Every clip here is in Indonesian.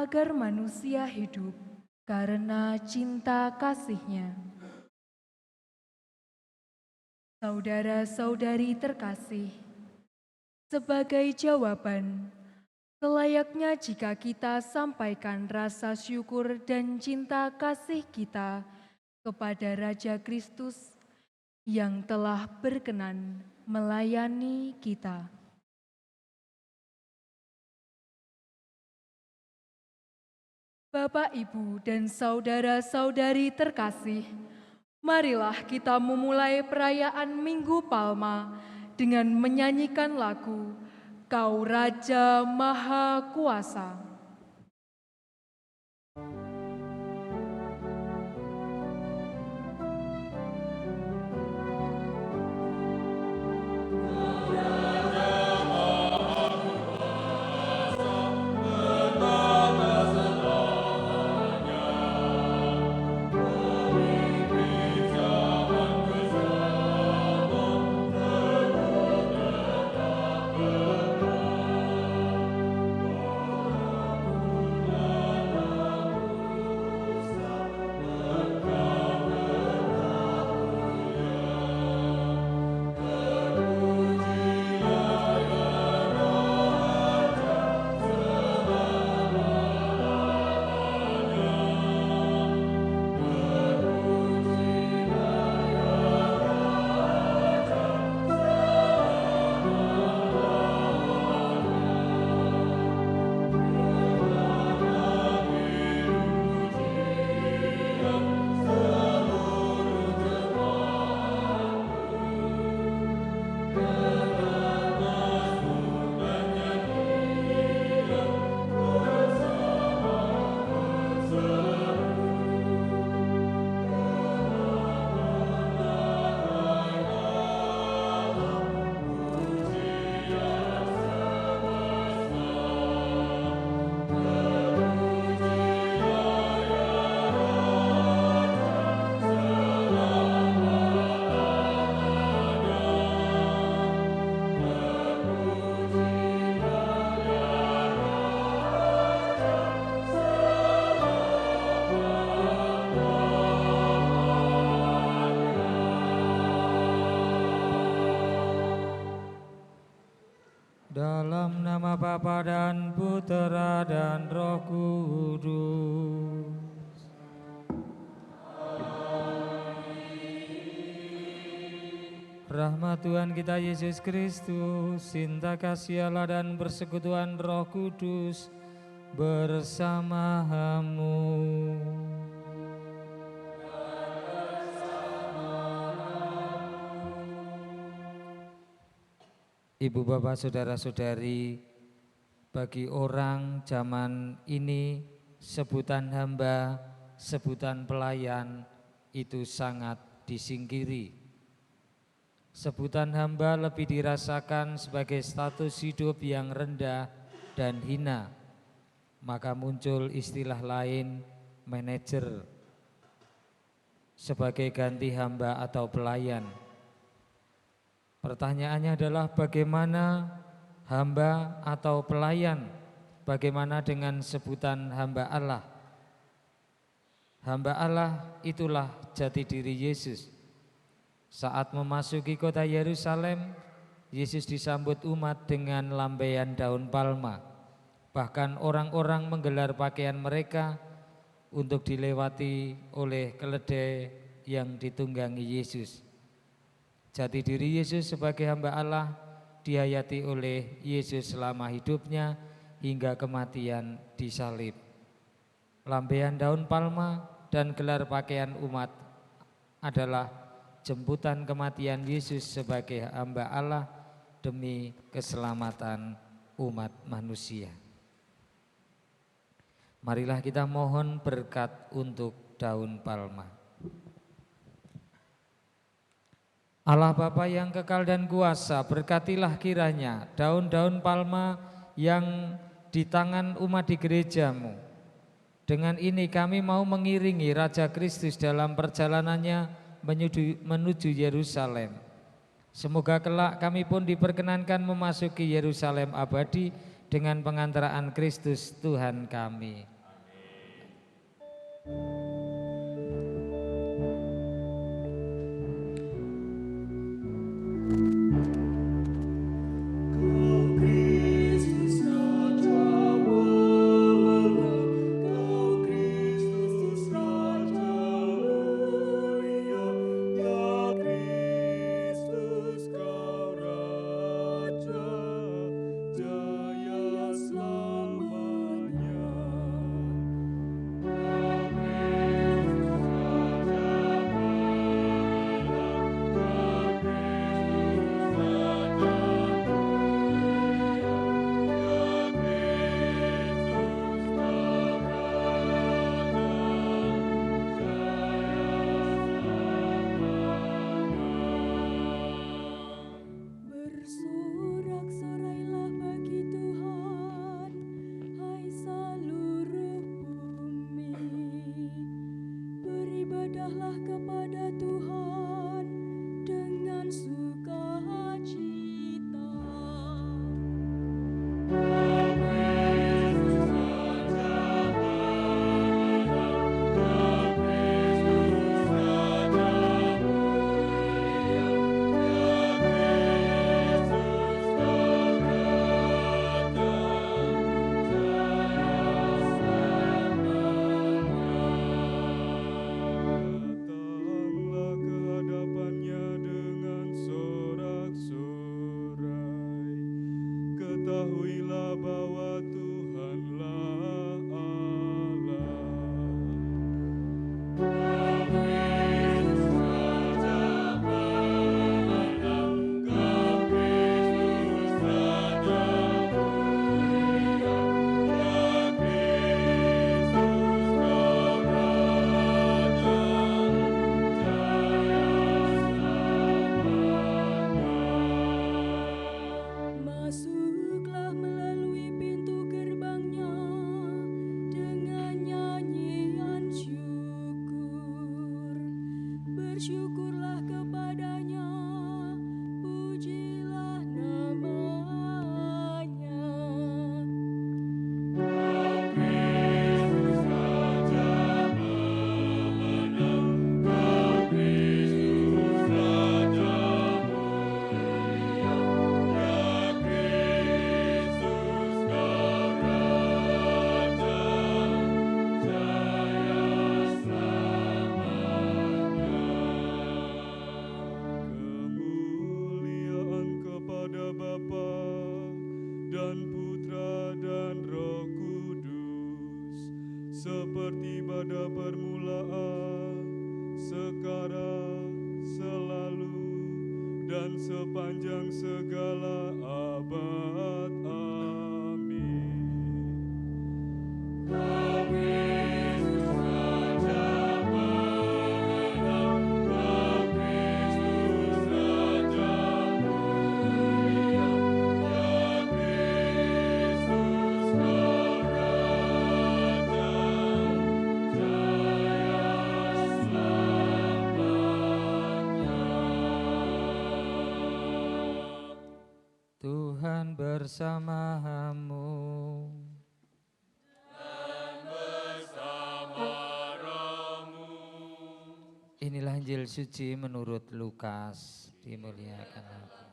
agar manusia hidup karena cinta kasih-Nya. Saudara-saudari terkasih, sebagai jawaban, selayaknya jika kita sampaikan rasa syukur dan cinta kasih kita kepada Raja Kristus yang telah berkenan melayani kita. Bapak, Ibu, dan saudara-saudari terkasih, marilah kita memulai perayaan Minggu Palma dengan menyanyikan lagu Kau Raja Maha Kuasa. Dalam nama Bapa dan Putera dan Roh Kudus. Rahmat Tuhan kita Yesus Kristus, cinta kasih Allah dan persekutuan Roh Kudus bersamamu. Ibu, bapak, saudara-saudari, bagi orang zaman ini sebutan hamba, sebutan pelayan itu sangat disingkiri. Sebutan hamba lebih dirasakan sebagai status hidup yang rendah dan hina. Maka muncul istilah lain, manajer, sebagai ganti hamba atau pelayan. Pertanyaannya adalah bagaimana hamba atau pelayan, bagaimana dengan sebutan hamba Allah? Hamba Allah itulah jati diri Yesus. Saat memasuki kota Yerusalem, Yesus disambut umat dengan lambaian daun palma. Bahkan orang-orang menggelar pakaian mereka untuk dilewati oleh keledai yang ditunggangi Yesus. Jati diri Yesus sebagai hamba Allah dihayati oleh Yesus selama hidupnya hingga kematian di salib. Lambaian daun palma dan gelar pakaian umat adalah jemputan kematian Yesus sebagai hamba Allah demi keselamatan umat manusia. Marilah kita mohon berkat untuk daun palma. Allah Bapa yang kekal dan kuasa, berkatilah kiranya daun-daun palma yang di tangan umat di gerejamu. Dengan ini kami mau mengiringi Raja Kristus dalam perjalanannya menuju Yerusalem. Semoga kelak kami pun diperkenankan memasuki Yerusalem abadi dengan pengantaraan Kristus Tuhan kami. Bersorak-sorailah bagi Tuhan, hai seluruh bumi. Beribadahlah kepada Tuhan dengan sukacita. Datanglah ke hadapannya dengan sorak-sorai. Ketahuilah bahwa Tuhanlah Allah. Masuklah melalui pintu gerbangnya dengan nyanyian syukur. Bersyukurlah kepadanya, pujilah namanya. Kemuliaan kepada Bapa dan Putra dan Roh Kudus, seperti pada permulaan, sekarang, selalu, dan sepanjang segala abad. Amin. Tuhan bersamamu. Inilah Injil suci menurut Lukas. Dimuliakan Allah.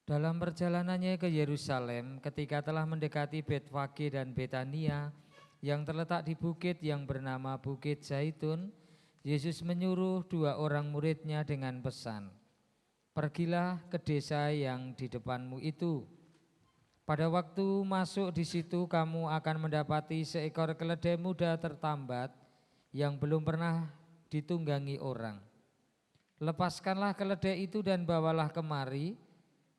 Dalam perjalanannya ke Yerusalem, ketika telah mendekati Betfage dan Betania yang terletak di bukit yang bernama Bukit Zaitun, Yesus menyuruh 2 orang muridnya dengan pesan, "Pergilah ke desa yang di depanmu itu. Pada waktu masuk di situ kamu akan mendapati seekor keledai muda tertambat yang belum pernah ditunggangi orang. Lepaskanlah keledai itu dan bawalah kemari.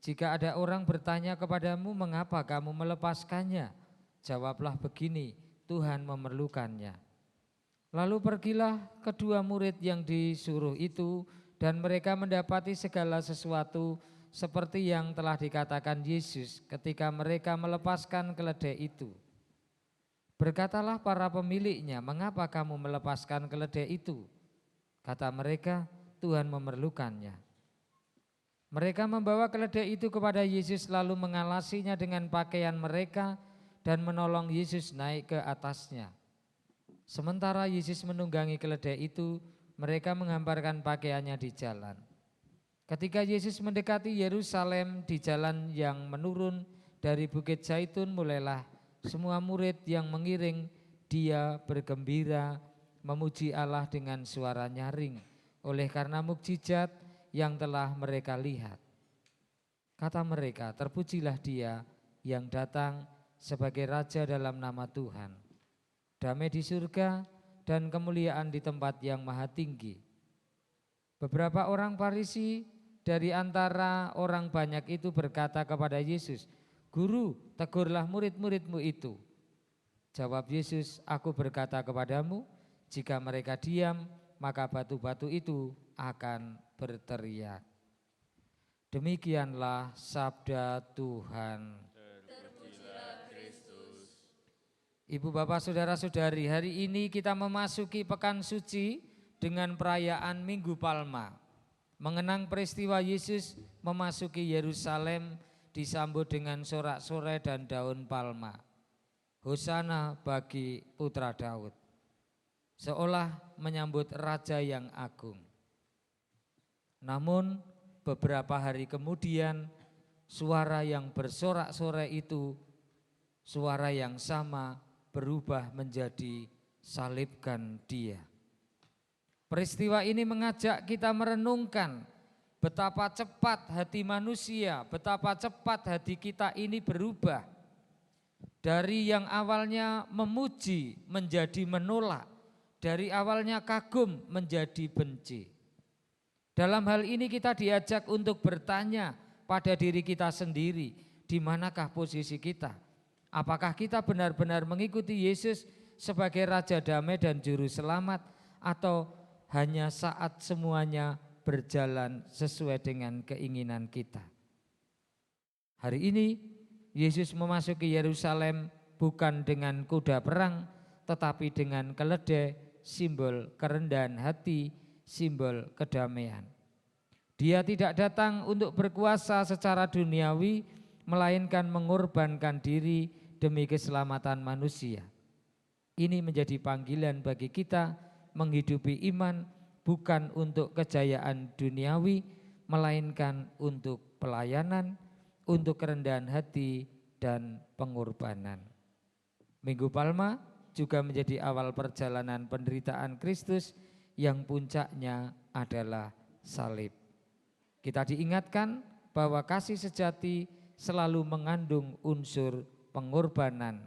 Jika ada orang bertanya kepadamu, mengapa kamu melepaskannya? Jawablah begini, Tuhan memerlukannya." Lalu pergilah kedua murid yang disuruh itu, dan mereka mendapati segala sesuatu seperti yang telah dikatakan Yesus ketika mereka melepaskan keledai itu. Berkatalah para pemiliknya, "Mengapa kamu melepaskan keledai itu?" Kata mereka, "Tuhan memerlukannya." Mereka membawa keledai itu kepada Yesus lalu mengalasinya dengan pakaian mereka dan menolong Yesus naik ke atasnya. Sementara Yesus menunggangi keledai itu, mereka menghamparkan pakaiannya di jalan. Ketika Yesus mendekati Yerusalem di jalan yang menurun dari Bukit Zaitun, mulailah semua murid yang mengiring dia bergembira memuji Allah dengan suara nyaring oleh karena mukjizat yang telah mereka lihat. Kata mereka, terpujilah dia yang datang sebagai raja dalam nama Tuhan. Damai di surga dan kemuliaan di tempat yang maha tinggi. Beberapa orang Farisi dari antara orang banyak itu berkata kepada Yesus, "Guru, tegurlah murid-muridmu itu." Jawab Yesus, "Aku berkata kepadamu, jika mereka diam, maka batu-batu itu akan berteriak." Demikianlah sabda Tuhan. Ibu bapak saudara-saudari, hari ini kita memasuki pekan suci dengan perayaan Minggu Palma. Mengenang peristiwa Yesus memasuki Yerusalem disambut dengan sorak-sorai dan daun palma. Hosana bagi putra Daud. Seolah menyambut raja yang agung. Namun beberapa hari kemudian suara yang bersorak-sorai itu, suara yang sama berubah menjadi salibkan dia. Peristiwa ini mengajak kita merenungkan betapa cepat hati manusia, betapa cepat hati kita ini berubah. Dari yang awalnya memuji menjadi menolak, dari awalnya kagum menjadi benci. Dalam hal ini kita diajak untuk bertanya pada diri kita sendiri, di manakah posisi kita? Apakah kita benar-benar mengikuti Yesus sebagai Raja Damai dan Juru Selamat, atau hanya saat semuanya berjalan sesuai dengan keinginan kita? Hari ini Yesus memasuki Yerusalem bukan dengan kuda perang, tetapi dengan keledai, simbol kerendahan hati, simbol kedamaian. Dia tidak datang untuk berkuasa secara duniawi, melainkan mengorbankan diri demi keselamatan manusia. Ini menjadi panggilan bagi kita menghidupi iman bukan untuk kejayaan duniawi, melainkan untuk pelayanan, untuk kerendahan hati dan pengorbanan. Minggu Palma juga menjadi awal perjalanan penderitaan Kristus yang puncaknya adalah salib. Kita diingatkan bahwa kasih sejati selalu mengandung unsur pengorbanan.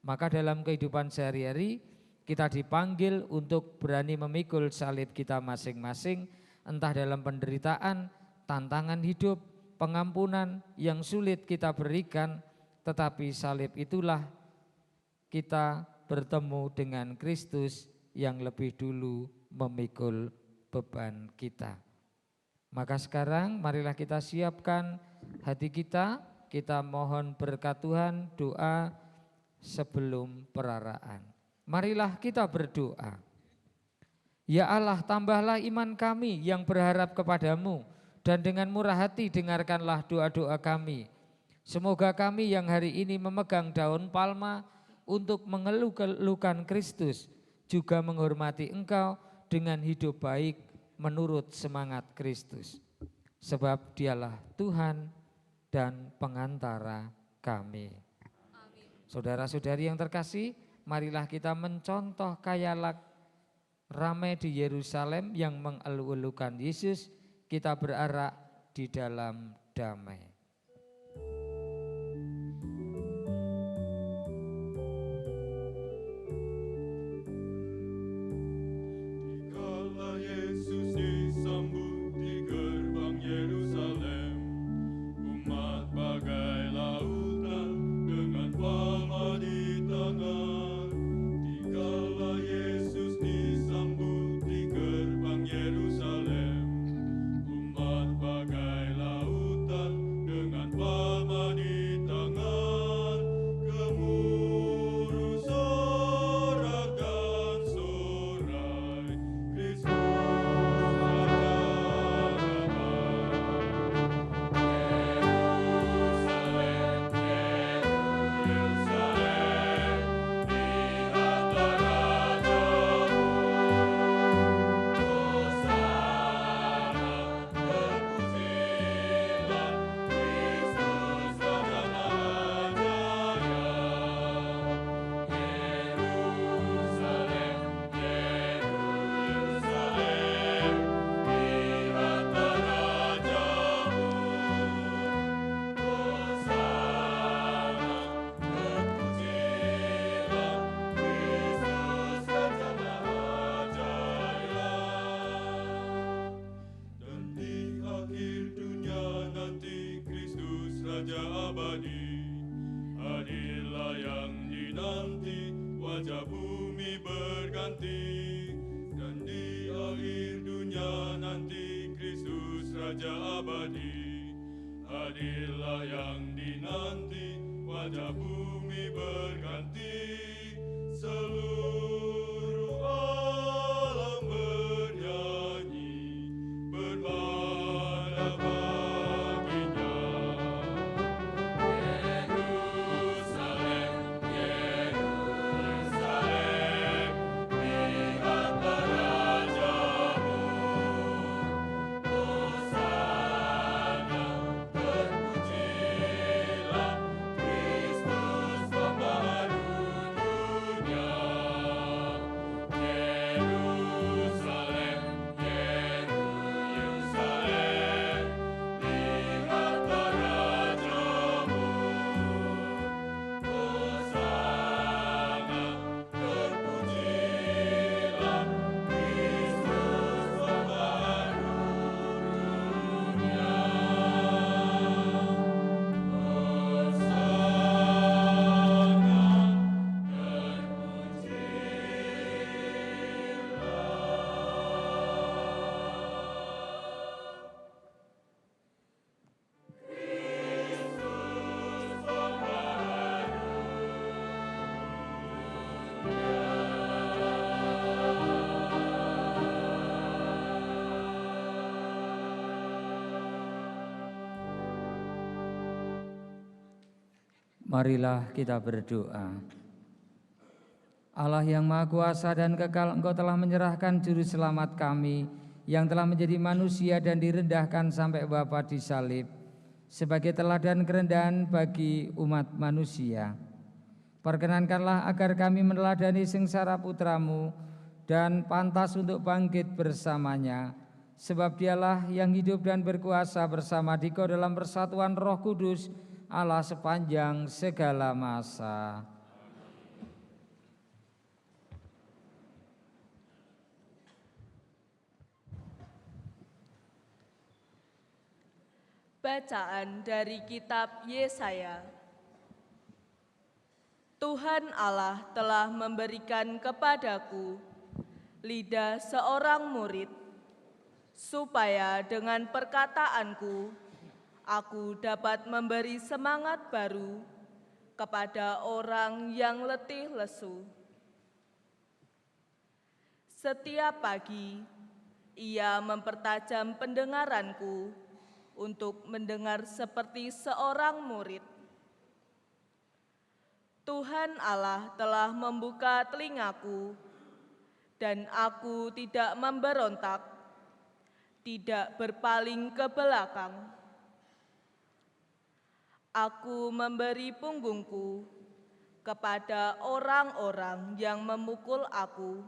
Maka dalam kehidupan sehari-hari kita dipanggil untuk berani memikul salib kita masing-masing, entah dalam penderitaan, tantangan hidup, pengampunan yang sulit kita berikan, tetapi salib itulah kita bertemu dengan Kristus yang lebih dulu memikul beban kita. Maka sekarang marilah kita siapkan hati kita mohon berkat Tuhan, doa sebelum peraraan. Marilah kita berdoa. Ya Allah, tambahlah iman kami yang berharap kepadamu, dan dengan murah hati dengarkanlah doa-doa kami. Semoga kami yang hari ini memegang daun palma untuk mengeluh-elukan Kristus, juga menghormati Engkau dengan hidup baik menurut semangat Kristus. Sebab Dialah Tuhan dan pengantara kami. Amin. Saudara-saudari yang terkasih, marilah kita mencontoh kayak ramai di Yerusalem yang mengeluh-elukan Yesus, kita berarak di dalam damai. Dikala Yesus disambut di gerbang Yerusalem, umat bagai lautan dengan palma di tangan. Dikala Yesus disambut di gerbang Yerusalem, umat bagai lautan abadi. Hadirlah yang dinanti, wajah bumi berganti, dan di akhir dunia nanti Kristus Raja abadi. Hadirlah yang dinanti, wajah bumi berganti, seluruh alam bernyanyi, bermana baginya. Yerusalem, Yerusalem, lihatlah Rajamu. Hosana, terpujilah Kristus pembaharu dunia. Yerusalem, Yerusalem, lihatlah Rajamu. Hosana, terpujilah Kristus pembaharu dunia. Marilah kita berdoa. Allah yang Maha Kuasa dan Kekal, Engkau telah menyerahkan Juru Selamat kami yang telah menjadi manusia dan direndahkan sampai Bapa di salib sebagai teladan kerendahan bagi umat manusia. Perkenankanlah agar kami meneladani sengsara putra-Mu dan pantas untuk bangkit bersamanya, sebab Dialah yang hidup dan berkuasa bersama Dikau dalam persatuan Roh Kudus, Allah sepanjang segala masa. Bacaan dari kitab Yesaya. Tuhan Allah telah memberikan kepadaku lidah seorang murid, supaya dengan perkataanku aku dapat memberi semangat baru kepada orang yang letih lesu. Setiap pagi ia mempertajam pendengaranku untuk mendengar seperti seorang murid. Tuhan Allah telah membuka telingaku, dan aku tidak memberontak, tidak berpaling ke belakang. Aku memberi punggungku kepada orang-orang yang memukul aku,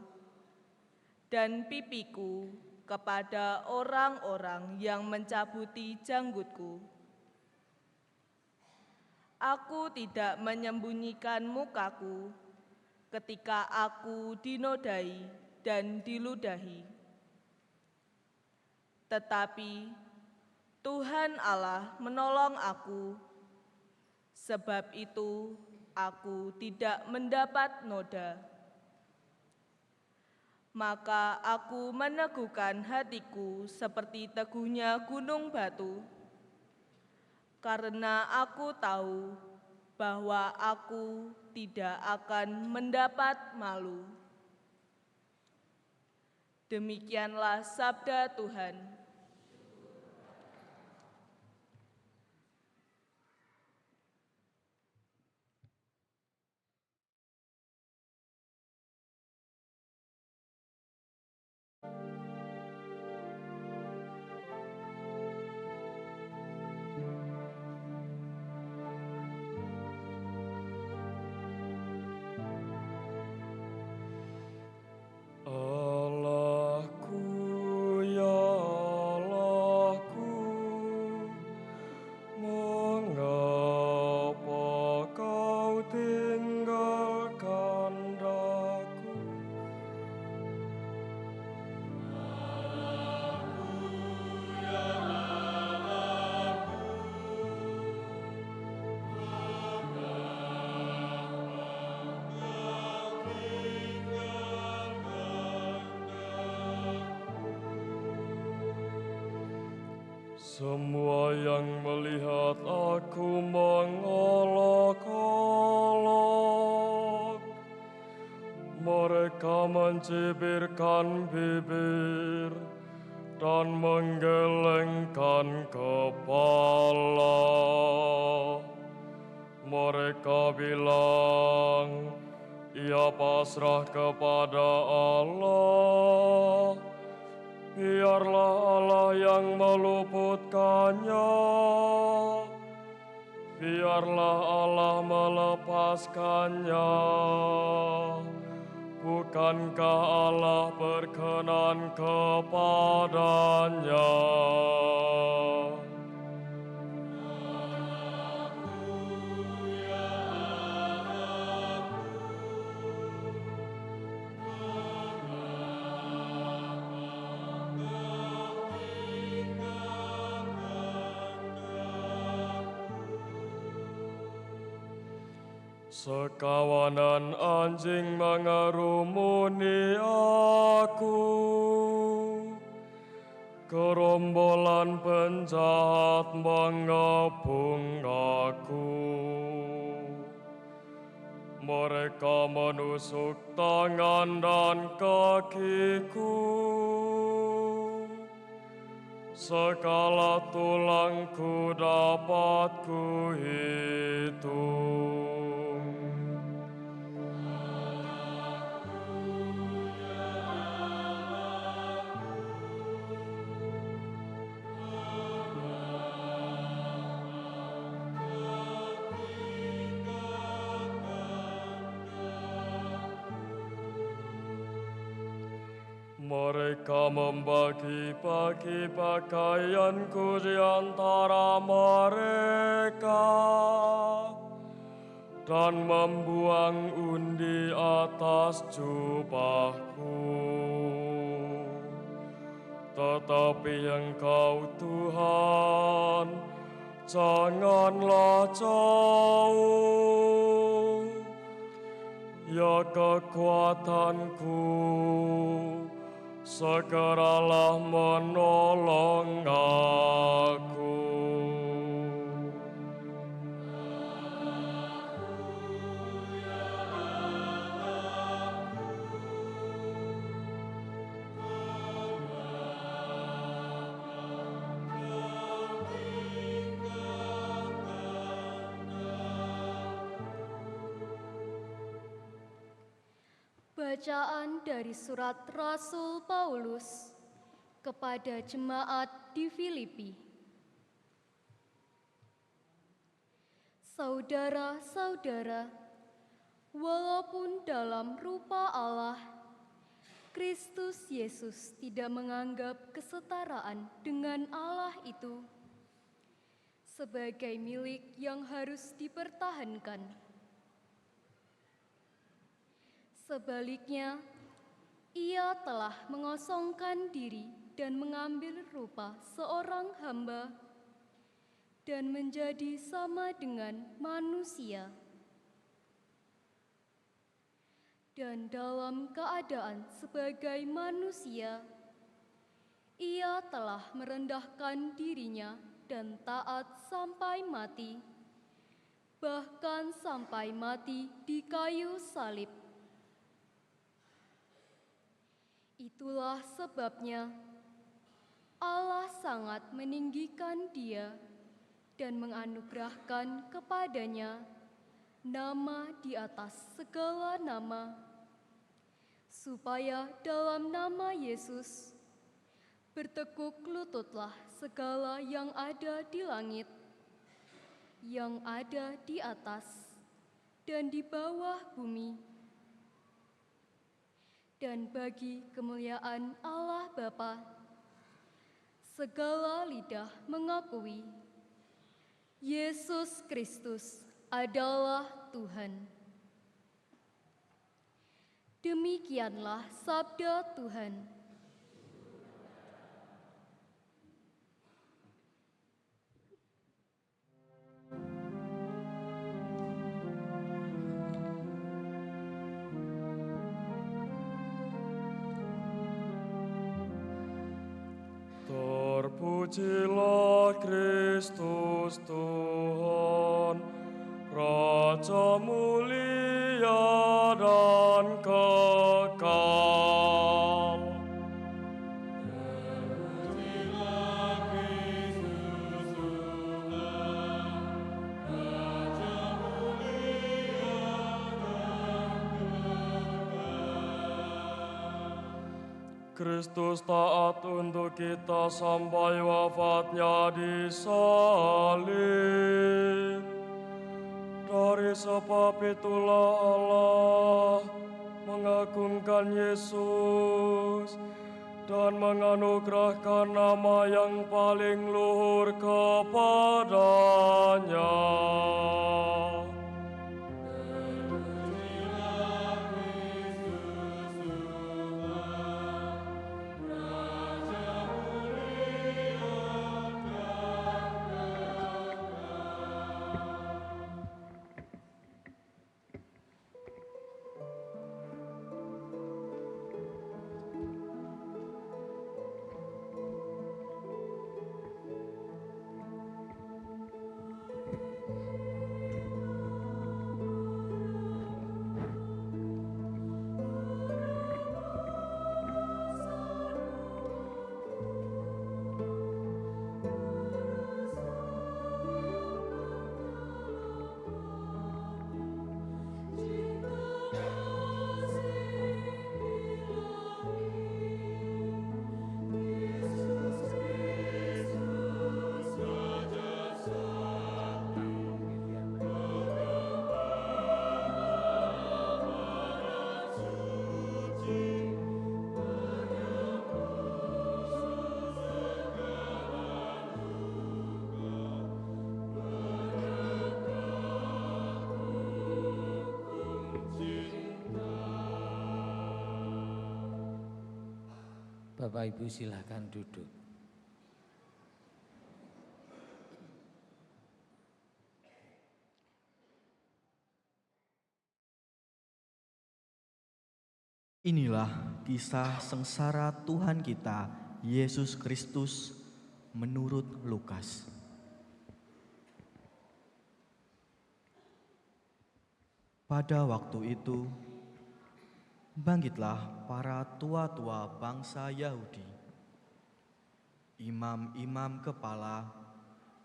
dan pipiku kepada orang-orang yang mencabuti janggutku. Aku tidak menyembunyikan mukaku ketika aku dinodai dan diludahi. Tetapi Tuhan Allah menolong aku, sebab itu aku tidak mendapat noda. Maka aku meneguhkan hatiku seperti teguhnya gunung batu, karena aku tahu bahwa aku tidak akan mendapat malu. Demikianlah sabda Tuhan. Allahku ya Semua yang melihat aku mengolok-olok, mereka mencibirkan bibir dan menggelengkan kepala. Mereka bilang, ia pasrah kepada Allah. Biarlah Allah yang meluputkannya. Biarlah Allah melepaskannya. Bukankah Allah berkenan kepadanya? Sekawanan anjing mengerumuni aku, gerombolan penjahat mengepung aku. Mereka menusuk tangan dan kakiku, segala tulangku dapat kuhitung. Mereka membagi-bagi pakaianku di antara mereka dan membuang undi atas jubahku. Tetapi Engkau Tuhan, janganlah jauh. Ya kekuatanku, segeralah menolong aku. Bacaan dari surat Rasul Paulus kepada jemaat di Filipi. Saudara-saudara, walaupun dalam rupa Allah, Kristus Yesus tidak menganggap kesetaraan dengan Allah itu sebagai milik yang harus dipertahankan. Sebaliknya, ia telah mengosongkan diri dan mengambil rupa seorang hamba dan menjadi sama dengan manusia. Dan dalam keadaan sebagai manusia, ia telah merendahkan dirinya dan taat sampai mati, bahkan sampai mati di kayu salib. Itulah sebabnya Allah sangat meninggikan dia dan menganugerahkan kepadanya nama di atas segala nama, supaya dalam nama Yesus bertekuk lututlah segala yang ada di langit, yang ada di atas, dan di bawah bumi. Dan bagi kemuliaan Allah Bapa, segala lidah mengakui Yesus Kristus adalah Tuhan. Demikianlah sabda Tuhan. Terpujilah Kristus Tuhan, Raja mulia dan kekal. Kristus taat untuk kita sampai wafatnya di salib. Dari sebab itulah Allah mengagungkan Yesus dan menganugerahkan nama yang paling luhur kepadanya. Bapak Ibu silakan duduk. Inilah kisah sengsara Tuhan kita, Yesus Kristus, menurut Lukas. Pada waktu itu, bangkitlah para tua-tua bangsa Yahudi, imam-imam kepala,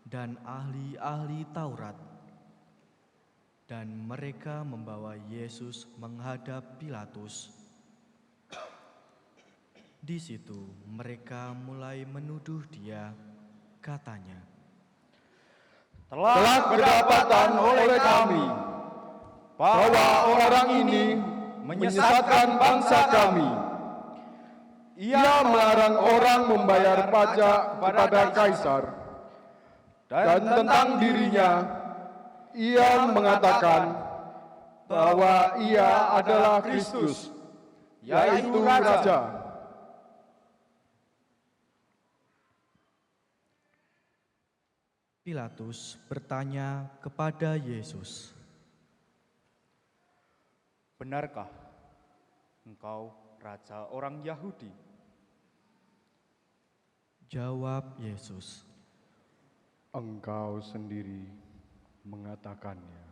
dan ahli-ahli Taurat, dan mereka membawa Yesus menghadap Pilatus. Di situ mereka mulai menuduh dia, katanya, telah kedapatan oleh kami bahwa orang ini menyesatkan bangsa kami. Ia melarang orang membayar pajak kepada Kaisar, dan tentang dirinya ia mengatakan bahwa ia adalah Kristus, yaitu Raja. Pilatus bertanya kepada Yesus, benarkah engkau raja orang Yahudi? Jawab Yesus, Engkau sendiri mengatakannya.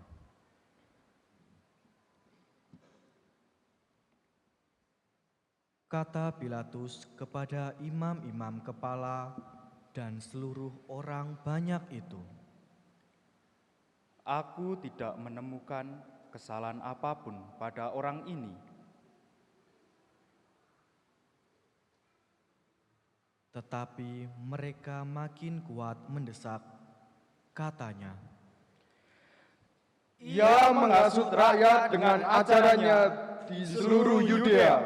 kata Pilatus kepada imam-imam kepala dan seluruh orang banyak itu. Aku tidak menemukan kesalahan apapun pada orang ini. Tetapi mereka makin kuat mendesak, katanya, Ia menghasut rakyat dengan ajarannya di seluruh Yudea,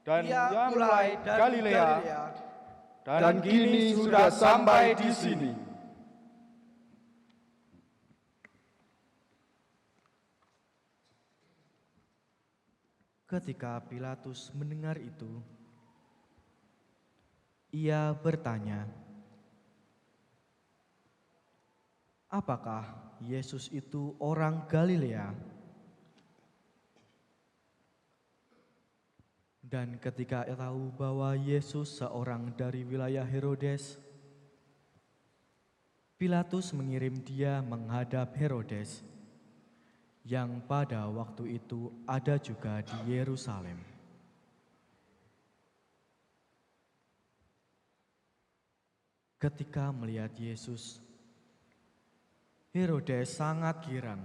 dan ia mulai Galilea, dan kini sudah sampai di sini. Ketika Pilatus mendengar itu, ia bertanya, apakah Yesus itu orang Galilea? Dan ketika tahu bahwa Yesus seorang dari wilayah Herodes, Pilatus mengirim dia menghadap Herodes, yang pada waktu itu ada juga di Yerusalem. Ketika melihat Yesus, Herodes sangat girang.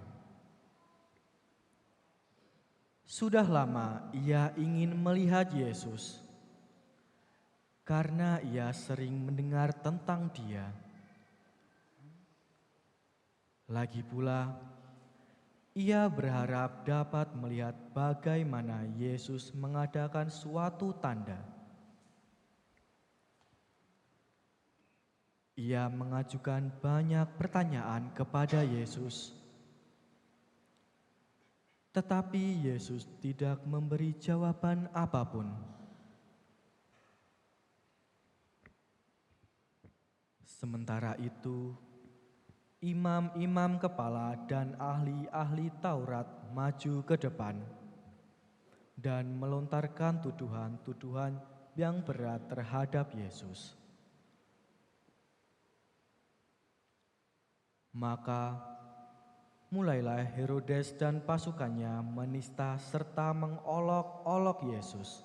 Sudah lama ia ingin melihat Yesus, karena ia sering mendengar tentang dia. Lagi pula, ia berharap dapat melihat bagaimana Yesus mengadakan suatu tanda. Ia mengajukan banyak pertanyaan kepada Yesus, tetapi Yesus tidak memberi jawaban apapun. Sementara itu, imam-imam kepala dan ahli-ahli Taurat maju ke depan dan melontarkan tuduhan-tuduhan yang berat terhadap Yesus. Maka mulailah Herodes dan pasukannya menista serta mengolok-olok Yesus.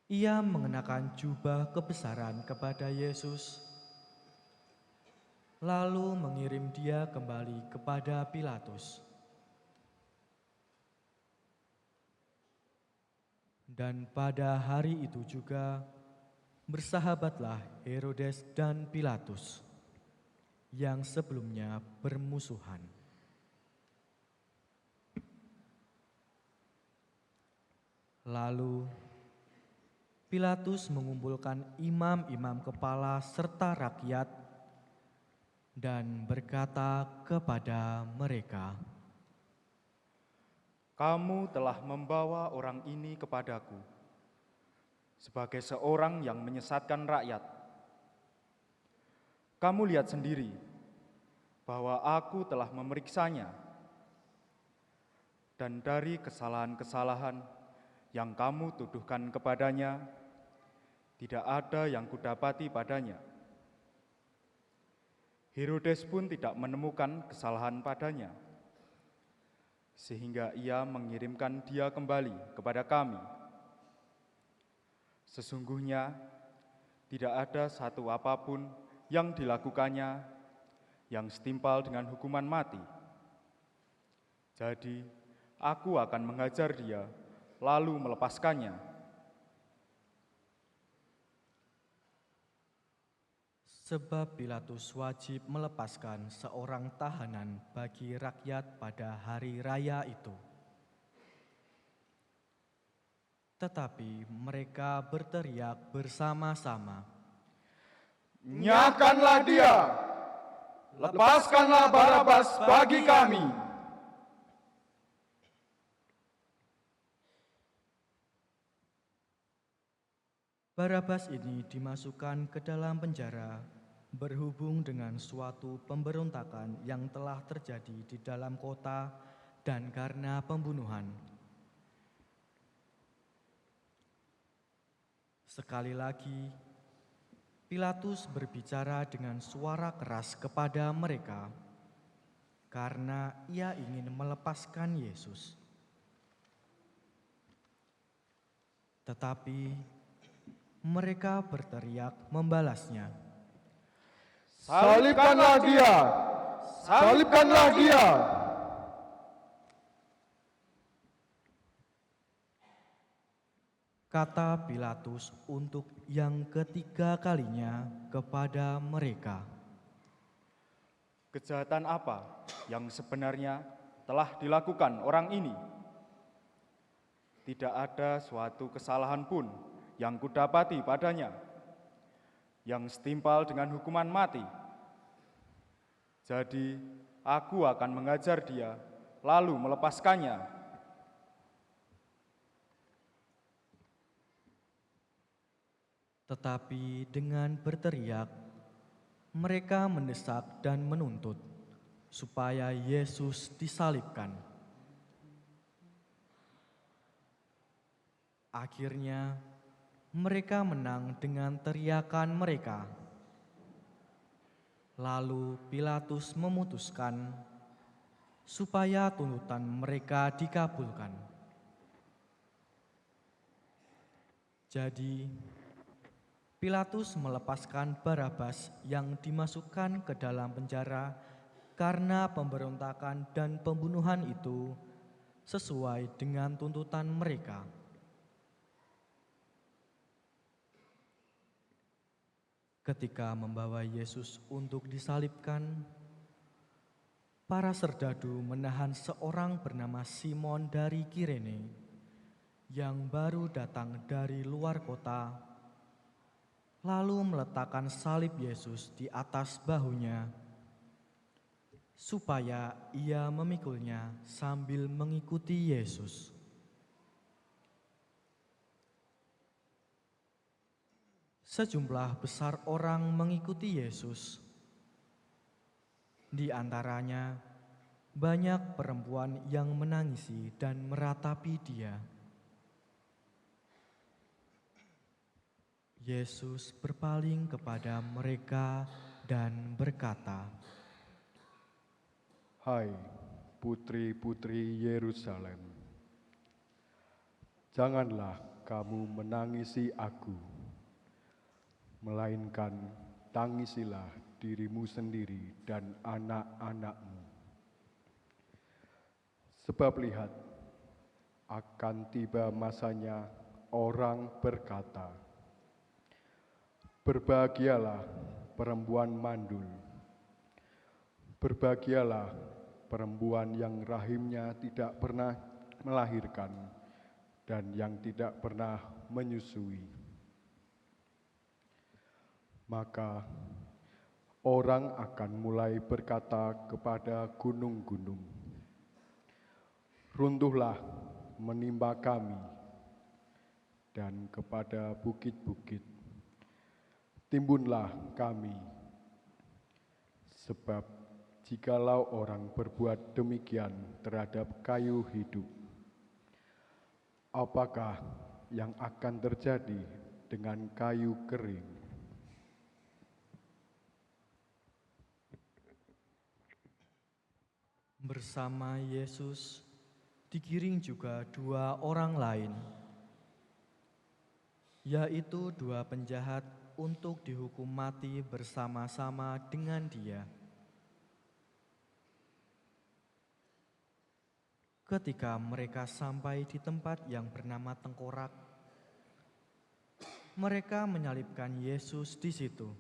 Ia mengenakan jubah kebesaran kepada Yesus, lalu mengirim dia kembali kepada Pilatus. Dan pada hari itu juga bersahabatlah Herodes dan Pilatus yang sebelumnya bermusuhan. Lalu Pilatus mengumpulkan imam-imam kepala serta rakyat dan berkata kepada mereka, Kamu telah membawa orang ini kepadaku sebagai seorang yang menyesatkan rakyat. Kamu lihat sendiri bahwa aku telah memeriksanya, dan dari kesalahan-kesalahan yang kamu tuduhkan kepadanya, tidak ada yang kudapati padanya. Herodes pun tidak menemukan kesalahan padanya, sehingga ia mengirimkan dia kembali kepada kami. Sesungguhnya tidak ada satu apapun yang dilakukannya yang setimpal dengan hukuman mati. Jadi aku akan menghajar dia lalu melepaskannya. Sebab Pilatus wajib melepaskan seorang tahanan bagi rakyat pada hari raya itu. Tetapi mereka berteriak bersama-sama, Nyahkanlah dia, lepaskanlah Barabas bagi kami. Barabas ini dimasukkan ke dalam penjara berhubung dengan suatu pemberontakan yang telah terjadi di dalam kota dan karena pembunuhan. Sekali lagi, Pilatus berbicara dengan suara keras kepada mereka karena ia ingin melepaskan Yesus. Tetapi mereka berteriak membalasnya, Salibkanlah dia, salibkanlah dia. kata Pilatus untuk yang ketiga kalinya kepada mereka. Kejahatan apa yang sebenarnya telah dilakukan orang ini? Tidak ada suatu kesalahan pun yang kudapati padanya, yang setimpal dengan hukuman mati. Jadi aku akan mengajar dia, lalu melepaskannya. Tetapi dengan berteriak, mereka mendesak dan menuntut supaya Yesus disalibkan. Akhirnya, mereka menang dengan teriakan mereka. Lalu Pilatus memutuskan supaya tuntutan mereka dikabulkan. Jadi, Pilatus melepaskan Barabas yang dimasukkan ke dalam penjara karena pemberontakan dan pembunuhan itu sesuai dengan tuntutan mereka. Ketika membawa Yesus untuk disalibkan, para serdadu menahan seorang bernama Simon dari Kirene yang baru datang dari luar kota, lalu meletakkan salib Yesus di atas bahunya, supaya ia memikulnya sambil mengikuti Yesus. Sejumlah besar orang mengikuti Yesus. Di antaranya, banyak perempuan yang menangisi dan meratapi Dia. Yesus berpaling kepada mereka dan berkata, Hai putri-putri Yerusalem, janganlah kamu menangisi aku, melainkan tangisilah dirimu sendiri dan anak-anakmu. Sebab lihat, akan tiba masanya orang berkata, berbahagialah perempuan mandul, berbahagialah perempuan yang rahimnya tidak pernah melahirkan dan yang tidak pernah menyusui. Maka orang akan mulai berkata kepada gunung-gunung, runtuhlah menimpa kami, dan kepada bukit-bukit, timbunlah kami. Sebab jikalau orang berbuat demikian terhadap kayu hidup, apakah yang akan terjadi dengan kayu kering? Bersama Yesus digiring juga dua orang lain, yaitu dua penjahat untuk dihukum mati bersama-sama dengan Dia. Ketika mereka sampai di tempat yang bernama Tengkorak, mereka menyalibkan Yesus di situ.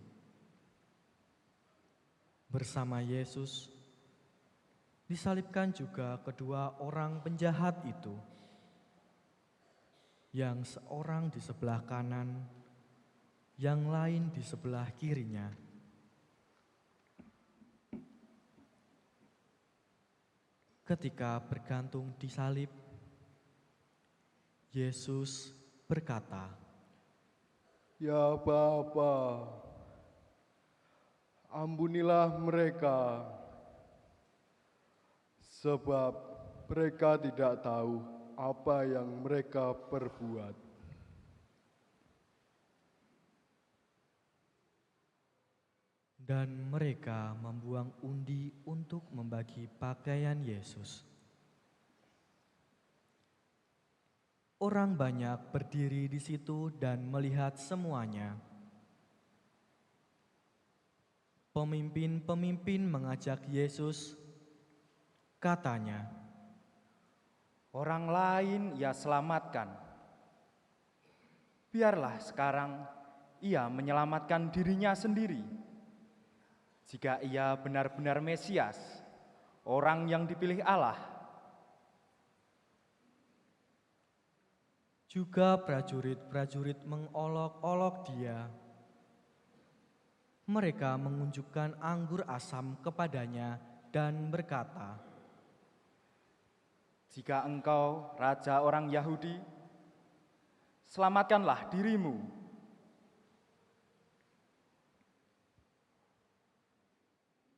Bersama Yesus disalibkan juga kedua orang penjahat itu, yang seorang di sebelah kanan, yang lain di sebelah kirinya. Ketika bergantung di salib, Yesus berkata, Ya Bapa, ampunilah mereka, sebab mereka tidak tahu apa yang mereka perbuat. Dan mereka membuang undi untuk membagi pakaian Yesus. Orang banyak berdiri di situ dan melihat semuanya. Pemimpin-pemimpin mengajak Yesus. Katanya, orang lain ia selamatkan. Biarlah sekarang ia menyelamatkan dirinya sendiri. Jika ia benar-benar Mesias, orang yang dipilih Allah. Juga prajurit-prajurit mengolok-olok Dia. Mereka mengunjukkan anggur asam kepadanya dan berkata, Jika engkau raja orang Yahudi, selamatkanlah dirimu.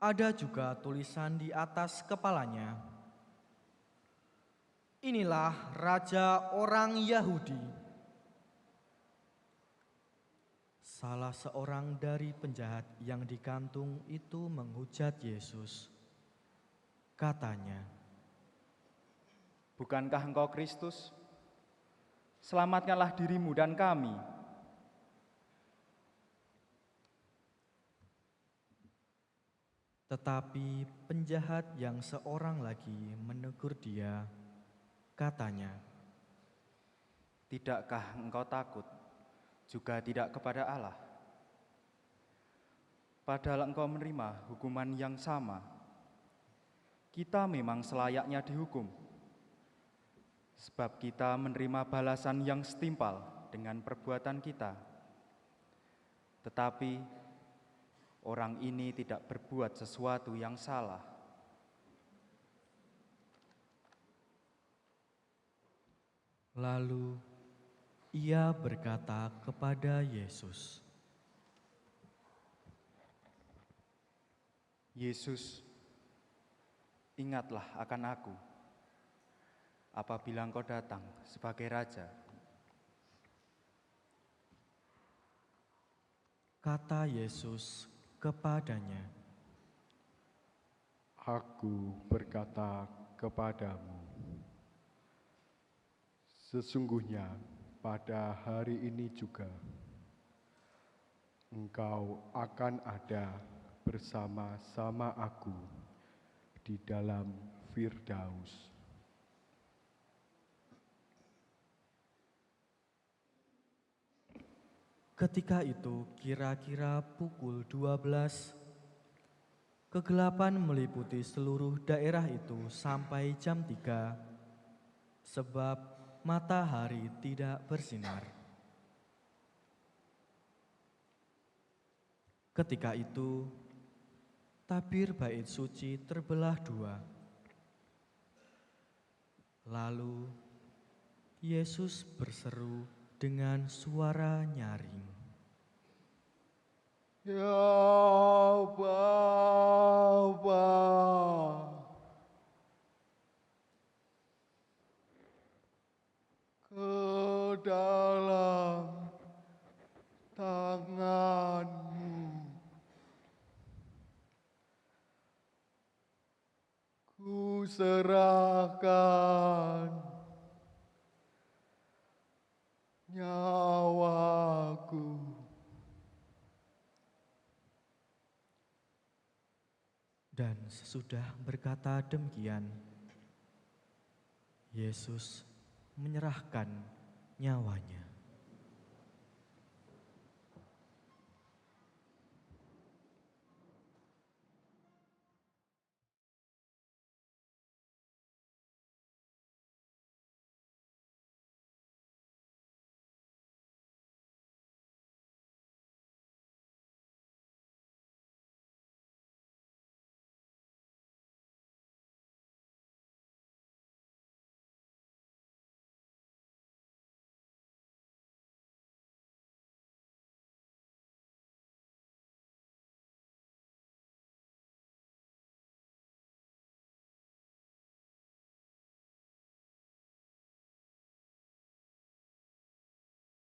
Ada juga tulisan di atas kepalanya, Inilah raja orang Yahudi. Salah seorang dari penjahat yang dikantung itu menghujat Yesus. Katanya, "Bukankah engkau Kristus? Selamatkanlah dirimu dan kami." tetapi penjahat yang seorang lagi menegur dia. Katanya, "Tidakkah engkau takut, juga tidak kepada Allah? Padahal engkau menerima hukuman yang sama. Kita memang selayaknya dihukum, sebab kita menerima balasan yang setimpal dengan perbuatan kita. Tetapi orang ini tidak berbuat sesuatu yang salah." Lalu ia berkata kepada Yesus, "Yesus, ingatlah akan aku apabila engkau datang sebagai Raja." Kata Yesus kepadanya, Aku berkata kepadamu, sesungguhnya pada hari ini juga engkau akan ada bersama-sama aku di dalam Firdaus. Ketika itu kira-kira pukul 12, kegelapan meliputi seluruh daerah itu sampai jam 3, sebab matahari tidak bersinar. Ketika itu, tabir bait suci terbelah 2. Lalu Yesus berseru dengan suara nyaring, Ya Bapa, ke dalam tangan-Mu ku serahkan nyawaku. Dan sesudah berkata demikian, Yesus menyerahkan nyawanya.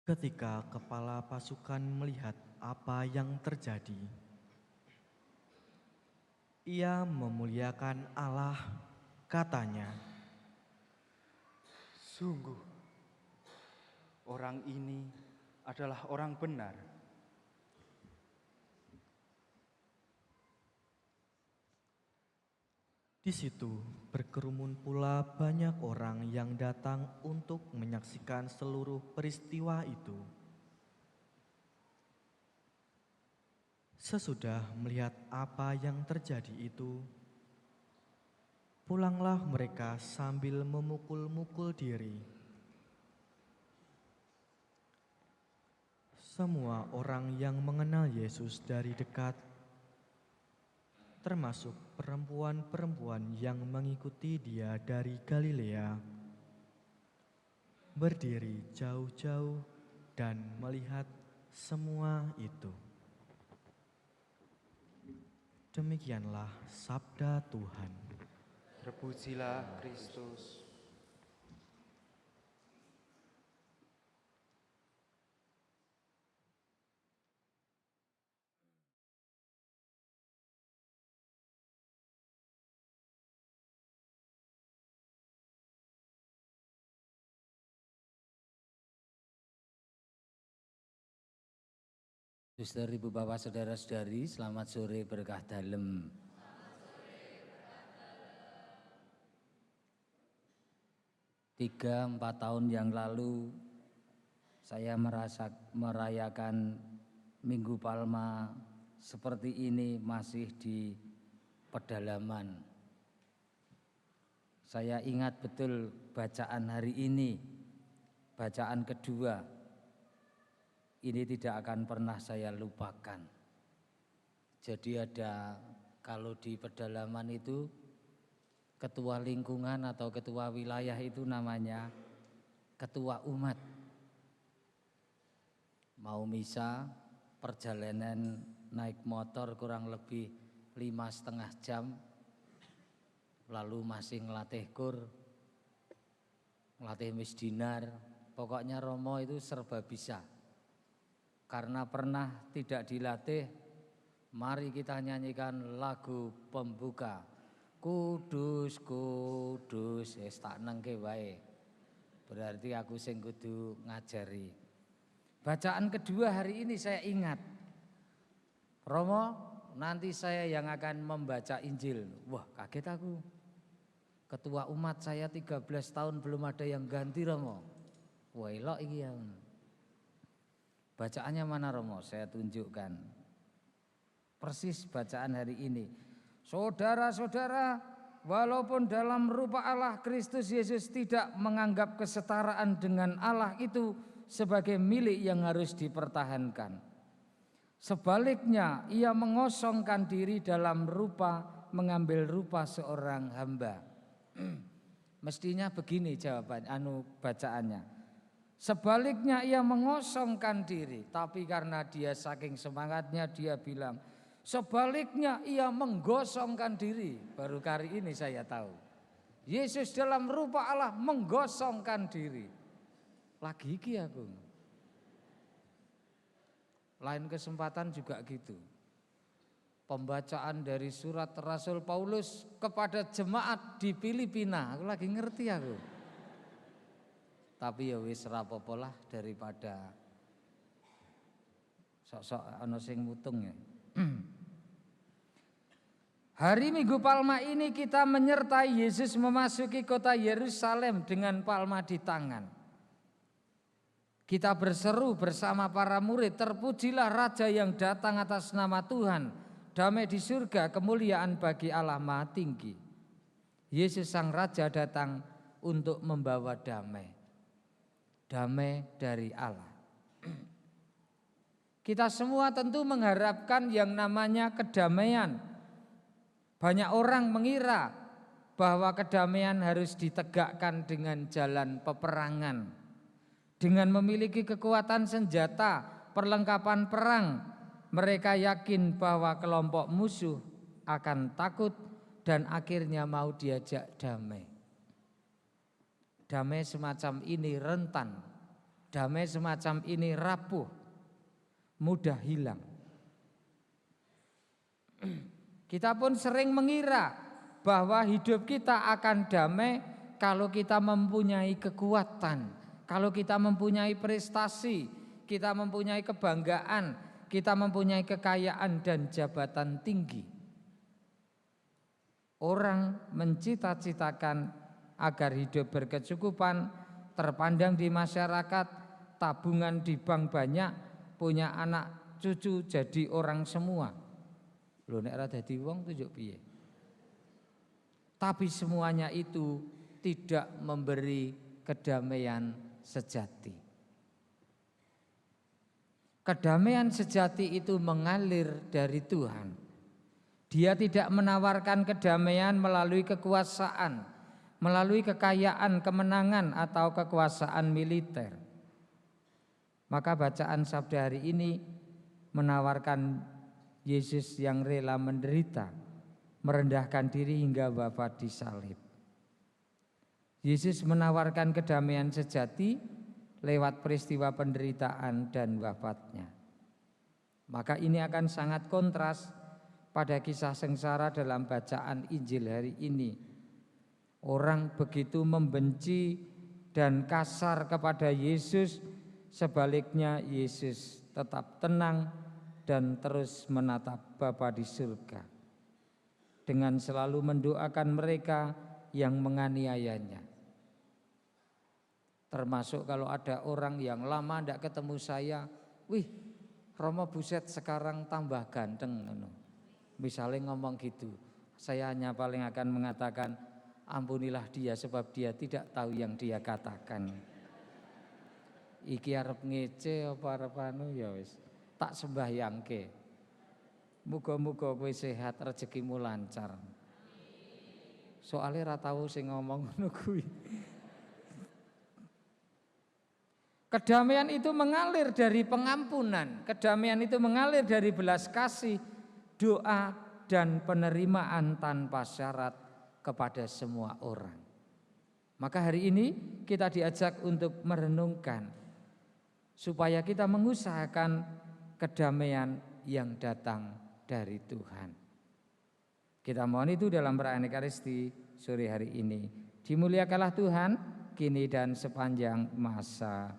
Ketika kepala pasukan melihat apa yang terjadi, ia memuliakan Allah, katanya, Sungguh, orang ini adalah orang benar. Di situ berkerumun pula banyak orang yang datang untuk menyaksikan seluruh peristiwa itu. Sesudah melihat apa yang terjadi itu, pulanglah mereka sambil memukul-mukul diri. Semua orang yang mengenal Yesus dari dekat, termasuk perempuan-perempuan yang mengikuti dia dari Galilea, berdiri jauh-jauh dan melihat semua itu. Demikianlah sabda Tuhan. Terpujilah Kristus. Suster, Ibu, Bapak, Saudara-saudari, selamat sore berkah dalem. 3-4 tahun yang lalu saya merayakan Minggu Palma seperti ini masih di pedalaman. Saya ingat betul bacaan hari ini, bacaan kedua. Ini tidak akan pernah saya lupakan. Jadi ada, kalau di pedalaman itu ketua lingkungan atau ketua wilayah itu namanya ketua umat. Mau misa, perjalanan naik motor kurang lebih 5,5 jam, lalu masih ngelatih kur, ngelatih misdinar, pokoknya Romo itu serba bisa. Karena pernah tidak dilatih, mari kita nyanyikan lagu pembuka. Kudus, kudus, tak nengke wae. Berarti aku sing kudu ngajari. Bacaan kedua hari ini saya ingat. Romo, nanti saya yang akan membaca Injil. Wah, kaget aku. Ketua umat saya 13 tahun belum ada yang ganti, Romo. Wah, elok iki ya. Bacaannya mana, Romo? Saya tunjukkan. Persis bacaan hari ini. Saudara-saudara, walaupun dalam rupa Allah, Kristus Yesus tidak menganggap kesetaraan dengan Allah itu sebagai milik yang harus dipertahankan. Sebaliknya, ia mengosongkan diri dalam rupa, mengambil rupa seorang hamba. Mestinya begini jawaban bacaannya. Sebaliknya ia mengosongkan diri, tapi karena dia saking semangatnya dia bilang, sebaliknya ia menggosongkan diri. Baru kali ini saya tahu. Yesus dalam rupa Allah menggosongkan diri. Lagi iki aku. Lain kesempatan juga gitu. Pembacaan dari surat Rasul Paulus kepada jemaat di Filipina. Aku lagi ngerti aku. Tapi ya wis rapopo lah daripada sok-sok ana sing mutung ya. Hari Minggu Palma ini kita menyertai Yesus memasuki kota Yerusalem dengan palma di tangan. Kita berseru bersama para murid, terpujilah Raja yang datang atas nama Tuhan, damai di surga, kemuliaan bagi Allah Maha Tinggi. Yesus Sang Raja datang untuk membawa damai. Damai dari Allah. Kita semua tentu mengharapkan yang namanya kedamaian. Banyak orang mengira bahwa kedamaian harus ditegakkan dengan jalan peperangan. Dengan memiliki kekuatan senjata, perlengkapan perang, mereka yakin bahwa kelompok musuh akan takut dan akhirnya mau diajak damai. Damai semacam ini rentan, damai semacam ini rapuh, mudah hilang. Kita pun sering mengira bahwa hidup kita akan damai kalau kita mempunyai kekuatan, kalau kita mempunyai prestasi, kita mempunyai kebanggaan, kita mempunyai kekayaan dan jabatan tinggi. Orang mencita-citakan agar hidup berkecukupan, terpandang di masyarakat, tabungan di bank banyak, punya anak cucu jadi orang semua. Lho nek ora dadi wong tunjuk piye? Tapi semuanya itu tidak memberi kedamaian sejati. Kedamaian sejati itu mengalir dari Tuhan. Dia tidak menawarkan kedamaian melalui kekuasaan, melalui kekayaan, kemenangan atau kekuasaan militer. Maka bacaan sabda hari ini menawarkan Yesus yang rela menderita, merendahkan diri hingga wafat di salib. Yesus menawarkan kedamaian sejati lewat peristiwa penderitaan dan wafatnya. Maka ini akan sangat kontras pada kisah sengsara dalam bacaan Injil hari ini. Orang begitu membenci dan kasar kepada Yesus, sebaliknya Yesus tetap tenang, dan terus menatap Bapa di surga, dengan selalu mendoakan mereka yang menganiayanya. Termasuk kalau ada orang yang lama tidak ketemu saya, wih Romo buset sekarang tambah ganteng. Misalnya ngomong gitu, saya hanya paling akan mengatakan, ampunilah dia sebab dia tidak tahu yang dia katakan. Iki arep ngece apa arep anu ya wis tak sembahyangke. Muga-muga kowe sehat, rezekimu lancar. Soale ra tau sing ngomong ngono kuwi. Kedamaian itu mengalir dari pengampunan, kedamaian itu mengalir dari belas kasih, doa dan penerimaan tanpa syarat kepada semua orang. Maka hari ini kita diajak untuk merenungkan supaya kita mengusahakan kedamaian yang datang dari Tuhan. Kita mohon itu dalam perayaan Ekaristi sore hari ini. Dimuliakanlah Tuhan kini dan sepanjang masa.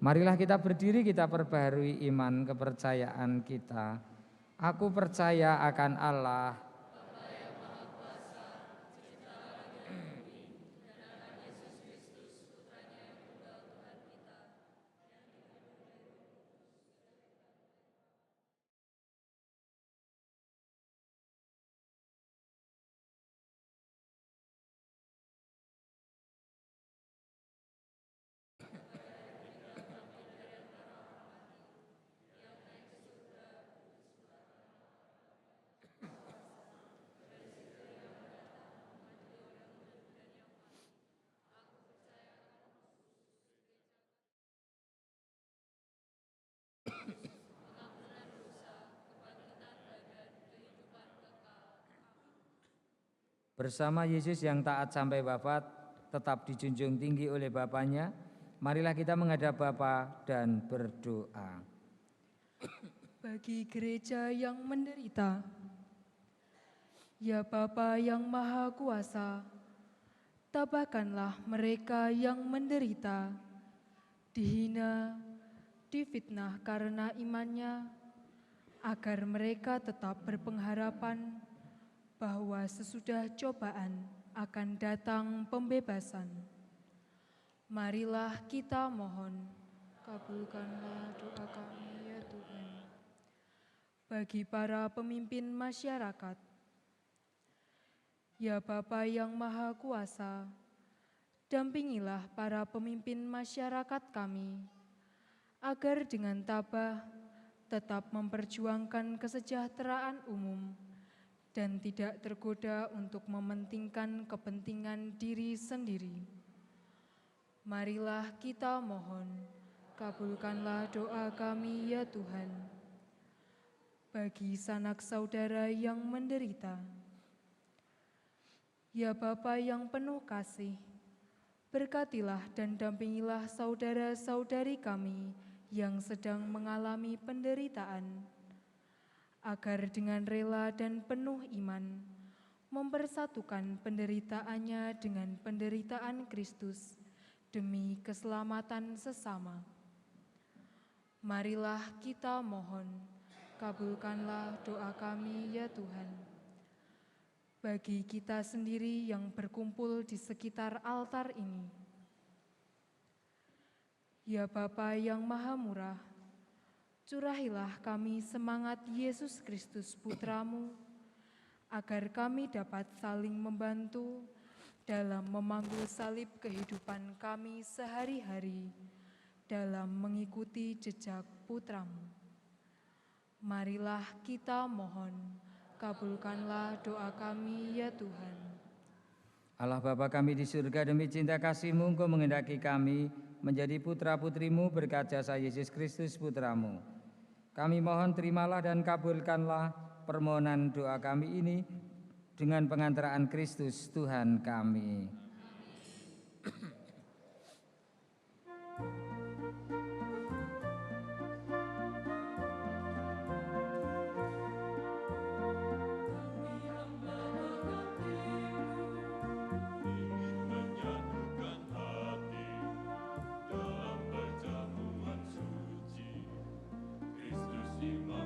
Marilah kita berdiri, kita perbaharui iman kepercayaan kita. Aku percaya akan Allah, bersama Yesus yang taat sampai wafat, tetap dijunjung tinggi oleh Bapaknya. Marilah kita menghadap Bapa dan berdoa. Bagi gereja yang menderita, ya Bapa yang Maha Kuasa, tabahkanlah mereka yang menderita, dihina, difitnah karena imannya, agar mereka tetap berpengharapan bahwa sesudah cobaan akan datang pembebasan. Marilah kita mohon, kabulkanlah doa kami ya Tuhan. Bagi para pemimpin masyarakat, ya Bapa yang Maha Kuasa, dampingilah para pemimpin masyarakat kami, agar dengan tabah tetap memperjuangkan kesejahteraan umum, dan tidak tergoda untuk mementingkan kepentingan diri sendiri. Marilah kita mohon, kabulkanlah doa kami ya Tuhan. Bagi sanak saudara yang menderita, ya Bapa yang penuh kasih, berkatilah dan dampingilah saudara-saudari kami yang sedang mengalami penderitaan, agar dengan rela dan penuh iman mempersatukan penderitaannya dengan penderitaan Kristus demi keselamatan sesama. Marilah kita mohon, kabulkanlah doa kami ya Tuhan. Bagi kita sendiri yang berkumpul di sekitar altar ini, ya Bapa yang Maha Murah, curahilah kami semangat Yesus Kristus Putra-Mu, agar kami dapat saling membantu dalam memanggul salib kehidupan kami sehari-hari dalam mengikuti jejak Putra-Mu. Marilah kita mohon, kabulkanlah doa kami ya Tuhan. Allah Bapa kami di surga, demi cinta kasih-Mu Engkau menghendaki kami menjadi putra-putri-Mu berkat jasa Yesus Kristus Putra-Mu. Kami mohon terimalah dan kabulkanlah permohonan doa kami ini dengan pengantaraan Kristus Tuhan kami. Kristus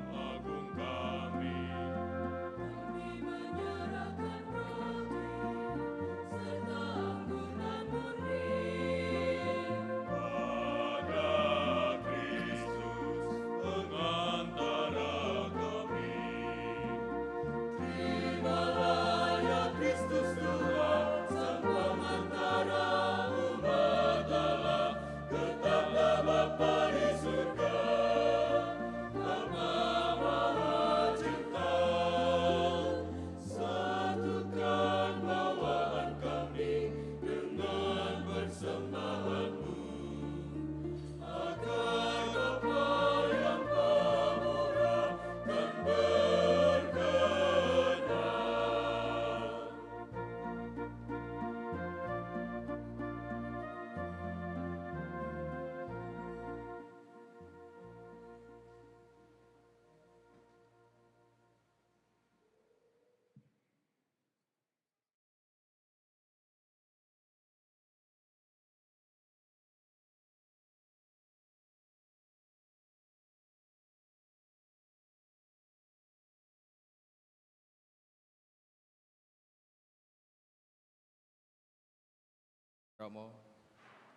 Romo,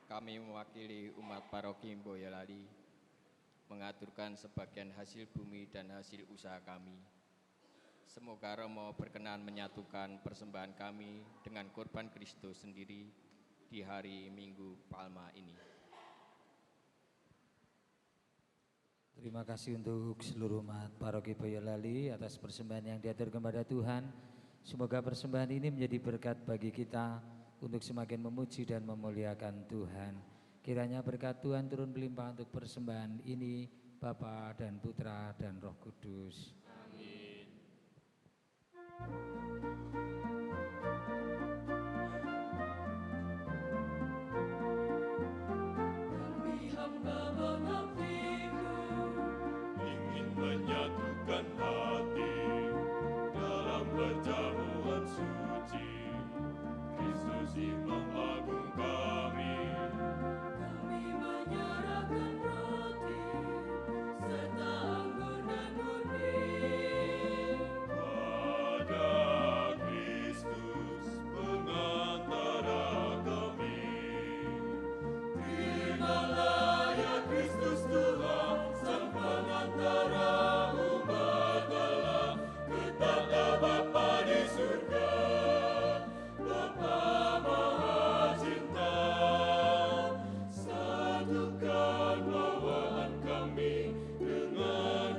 kami mewakili umat paroki Boyolali mengaturkan sebagian hasil bumi dan hasil usaha kami. Semoga Romo berkenan menyatukan persembahan kami dengan korban Kristus sendiri di hari Minggu Palma ini. Terima kasih untuk seluruh umat paroki Boyolali atas persembahan yang diatur kepada Tuhan. Semoga persembahan ini menjadi berkat bagi kita untuk semakin memuji dan memuliakan Tuhan. Kiranya berkat Tuhan turun berlimpah untuk persembahan ini, Bapa dan Putra dan Roh Kudus. Amin. Kami hamba mengabdimu, ingin menyatukan hati dalam perjamuan suci. Kristus Imam Agung kami menyerahkan roti serta anggur dan murni pada Kristus pengantara kami. Terimalah ya Kristus Tuhan, Sang Pengantara umat Allah, ketatlah Bapa di surga.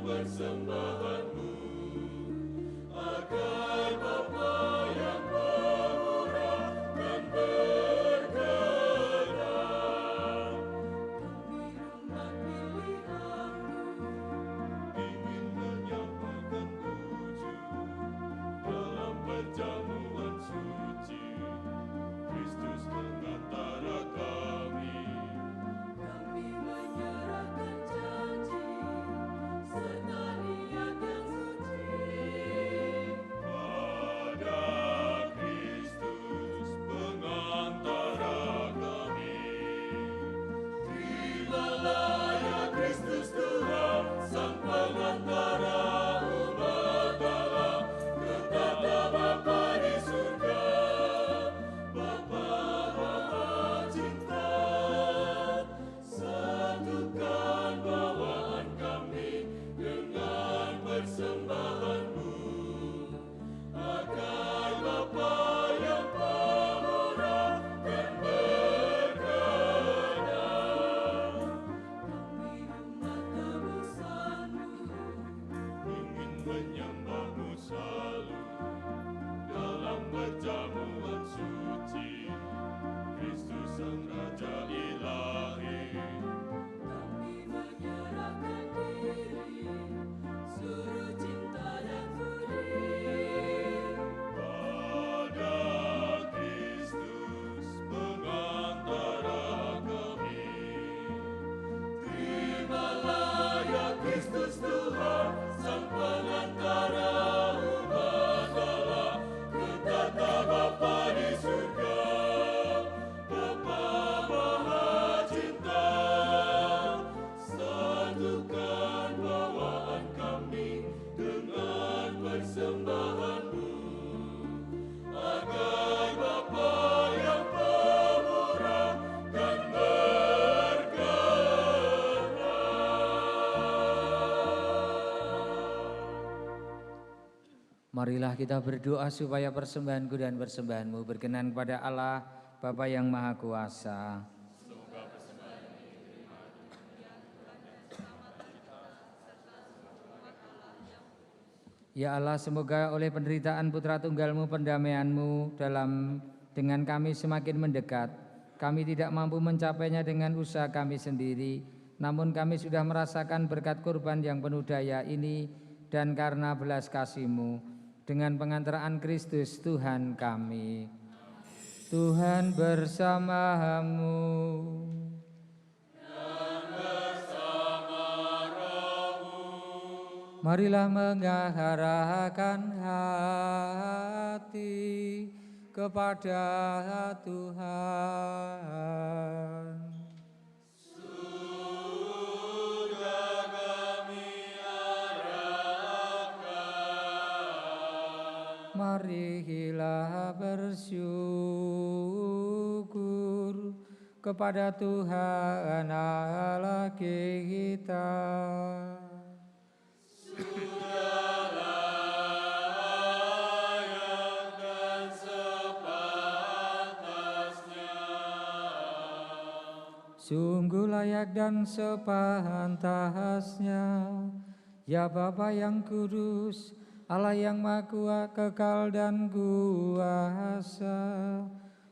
Persembahanmu agar Bapa yang pemurah dan berkenan. Kami umat pilihanmu ingin menyampaikan puji dalam perjamuan suci. Kristus pengantara kami menyerahkan janji serta niat yang suci pada Kristus pengantara kami. Terimalah ya Kristus Tuhan, Sang Pengantara umat Allah, ketatlah Bapa di surga. Bapa Maha Cinta, satukan bawaan kami dengan persembahanmu, agar Bapa yang pemurah dan berkenan. Kami umat tebusanmu ingin menyembahmu selalu dalam perjamuan suci. Kristus Sang Raja Ilahi, kami menyerahkan diri, suruh cinta dan budi pada Kristus pengantara kami. Terimalah ya Kristus Tuhan, Sang Pengantara umat Allah, ketatlah Bapa di surga. Bapa Maha Cinta, satukan bawaan kami dengan persembahanmu, agar Bapa yang pemurah dan berkenan. Marilah kita berdoa supaya persembahanku dan persembahanmu berkenan kepada Allah, Bapa yang Maha Kuasa. Ya Allah, semoga oleh penderitaan Putra Tunggalmu, pendamaianmu dengan kami semakin mendekat. Kami tidak mampu mencapainya dengan usaha kami sendiri, namun kami sudah merasakan berkat kurban yang penuh daya ini, dan karena belas kasih-Mu, dengan pengantaraan Kristus Tuhan kami. Tuhan bersamamu. Marilah mengarahkan hati kepada Tuhan. Sudah kami arahkan. Marilah bersyukur kepada Tuhan Allah kita. Sungguh layak dan sepantasnya, ya Bapa yang kudus, Allah yang Maha Kekal dan Kuasa,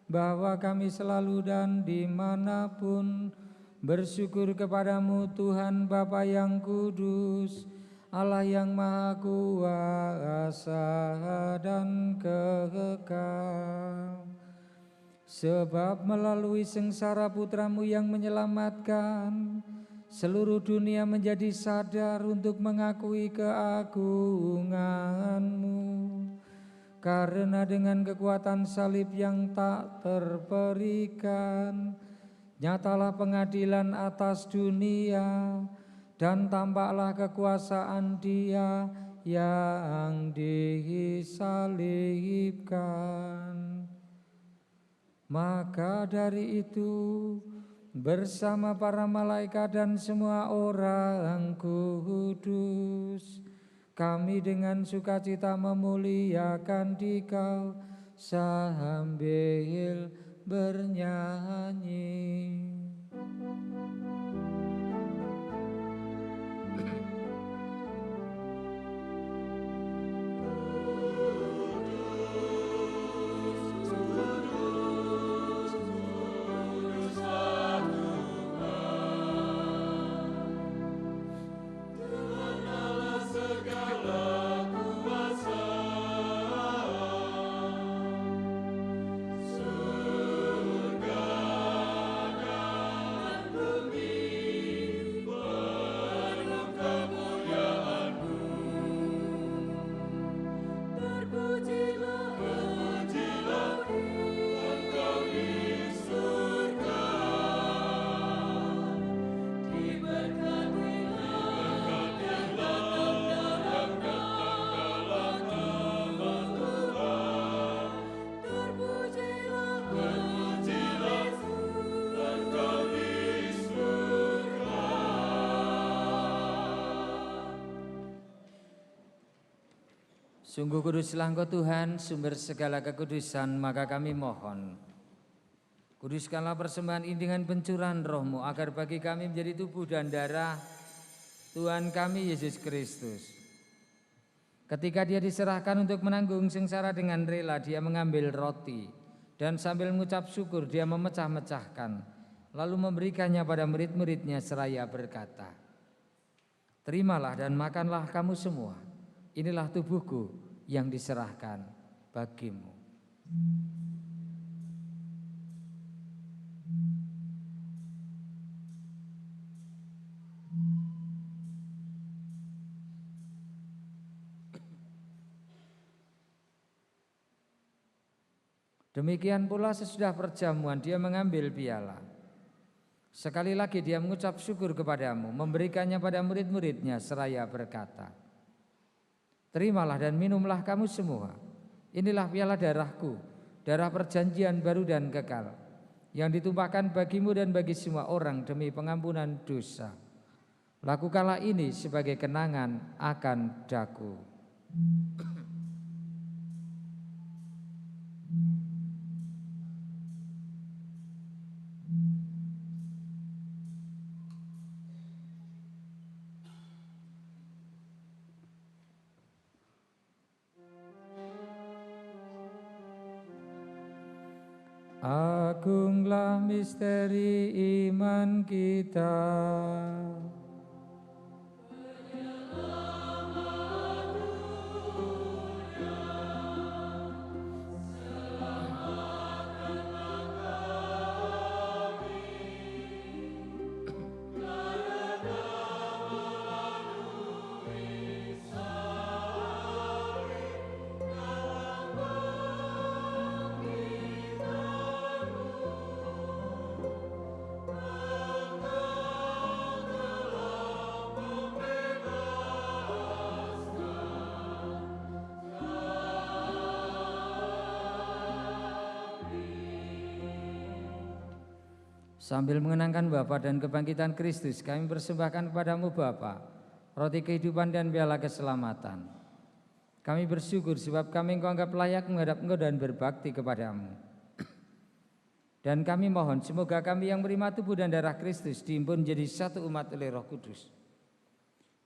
bahwa kami selalu dan dimanapun bersyukur kepadamu Tuhan Bapa yang kudus, Allah yang Maha Kuasa dan kekal. Sebab melalui sengsara putramu yang menyelamatkan, seluruh dunia menjadi sadar untuk mengakui keagunganmu. Karena dengan kekuatan salib yang tak terperikan, nyatalah pengadilan atas dunia, dan tampaklah kekuasaan Dia yang disalibkan. Maka dari itu, bersama para malaikat dan semua orang kudus, kami dengan sukacita memuliakan Dikau sambil bernyanyi. Sungguh kuduslah Engkau Tuhan, sumber segala kekudusan, maka kami mohon, kuduskanlah persembahan ini dengan pencurahan Roh-Mu, agar bagi kami menjadi tubuh dan darah Tuhan kami Yesus Kristus. Ketika Dia diserahkan untuk menanggung sengsara dengan rela, Dia mengambil roti, dan sambil mengucap syukur Dia memecah-mecahkan, lalu memberikannya pada murid-muridnya seraya berkata, "Terimalah dan makanlah kamu semua, inilah tubuhku yang diserahkan bagimu." Demikian pula sesudah perjamuan Dia mengambil piala. Sekali lagi Dia mengucap syukur kepadamu, memberikannya pada murid-muridnya seraya berkata, "Terimalah dan minumlah kamu semua, inilah piala darahku, darah perjanjian baru dan kekal, yang ditumpahkan bagimu dan bagi semua orang demi pengampunan dosa. Lakukanlah ini sebagai kenangan akan daku." Agunglah misteri iman kita. Sambil mengenangkan Bapa dan kebangkitan Kristus, kami persembahkan kepadamu Bapa, roti kehidupan dan piala keselamatan. Kami bersyukur sebab kami Engkau anggap layak menghadap Engkau dan berbakti kepadamu. Dan kami mohon semoga kami yang menerima tubuh dan darah Kristus dihimpun menjadi satu umat oleh Roh Kudus.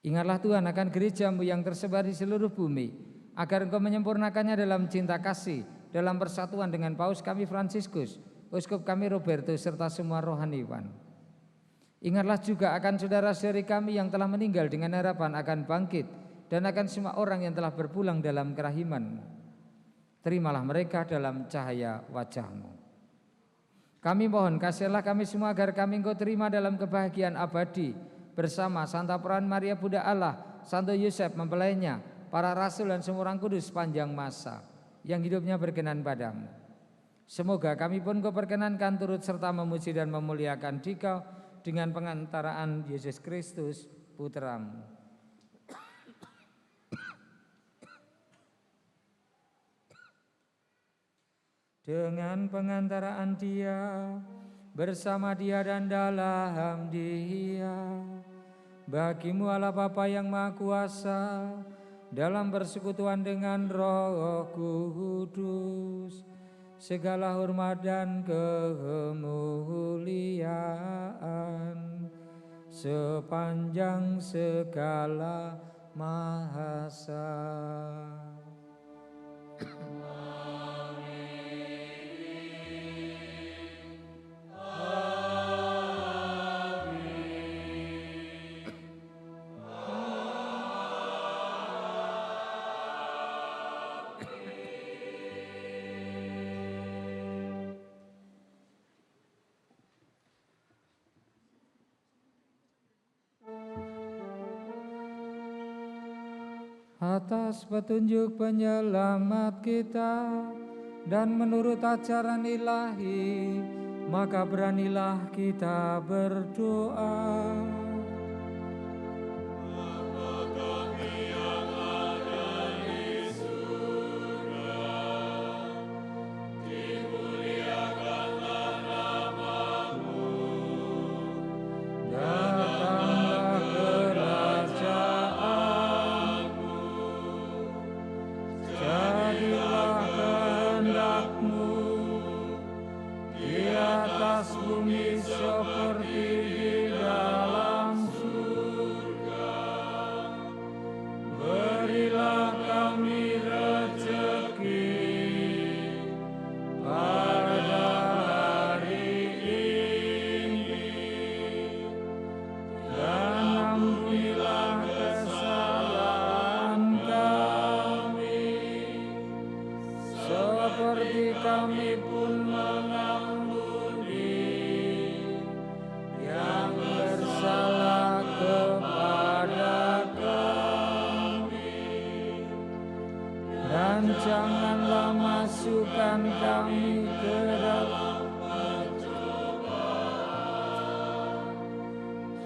Ingatlah Tuhan akan gereja-Mu yang tersebar di seluruh bumi, agar Engkau menyempurnakannya dalam cinta kasih, dalam persatuan dengan Paus kami Fransiskus, Uskup kami Roberto, serta semua rohaniwan. Ingatlah juga akan saudara-saudari kami yang telah meninggal dengan harapan akan bangkit, dan akan semua orang yang telah berpulang dalam kerahiman-Mu. Terimalah mereka dalam cahaya wajah-Mu. Kami mohon kasihilah kami semua agar kami Engkau terima dalam kebahagiaan abadi bersama Santa Peran Maria Bunda Allah, Santo Yosef mempelainya, para rasul dan semua orang kudus sepanjang masa yang hidupnya berkenan padamu. Semoga kami pun Engkau perkenankan turut serta memuji dan memuliakan Dikau dengan pengantaraan Yesus Kristus Putra-Mu. Dengan pengantaraan Dia, bersama Dia dan dalam Dia, bagi-Mu Allah Bapa yang Maha Kuasa, dalam persekutuan dengan Roh Kudus, segala hormat dan kemuliaan sepanjang segala masa. Atas petunjuk penyelamat kita dan menurut ajaran ilahi, maka beranilah kita berdoa. Bapa kami yang ada di surga, dimuliakanlah nama-Mu. Datanglah kerajaan-Mu, jadilah kehendak-Mu di atas bumi seperti di dalam surga. Berilah kami rezeki pada hari ini, dan ampunilah kesalahan kami, seperti kami pun mengampuni yang bersalah kepada kami. Dan janganlah masukkan kami ke dalam pencobaan,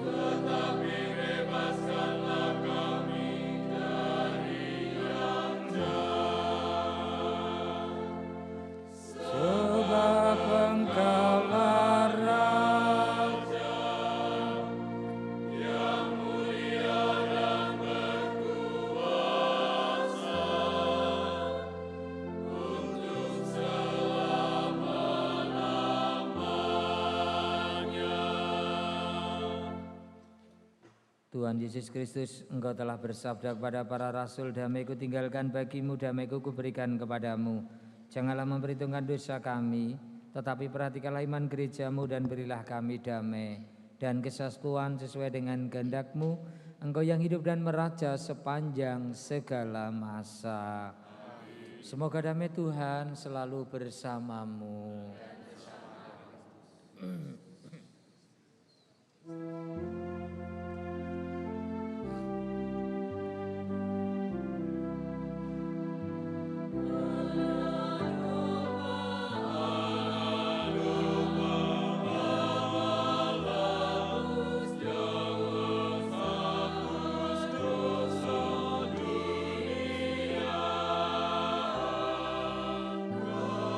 tetapi bebaskanlah kami dari yang jahat. Sebab Engkaulah Raja yang mulia dan berkuasa untuk selama-lamanya. Tuhan Yesus Kristus, Engkau telah bersabda kepada para rasul, damai-Ku tinggalkan bagimu, damai-Ku kuberikan kepadamu. Janganlah memperhitungkan dosa kami, tetapi perhatikanlah iman gereja-Mu dan berilah kami damai dan kesatuan sesuai dengan kehendak-Mu, Engkau yang hidup dan meraja sepanjang segala masa. Semoga damai Tuhan selalu bersamamu.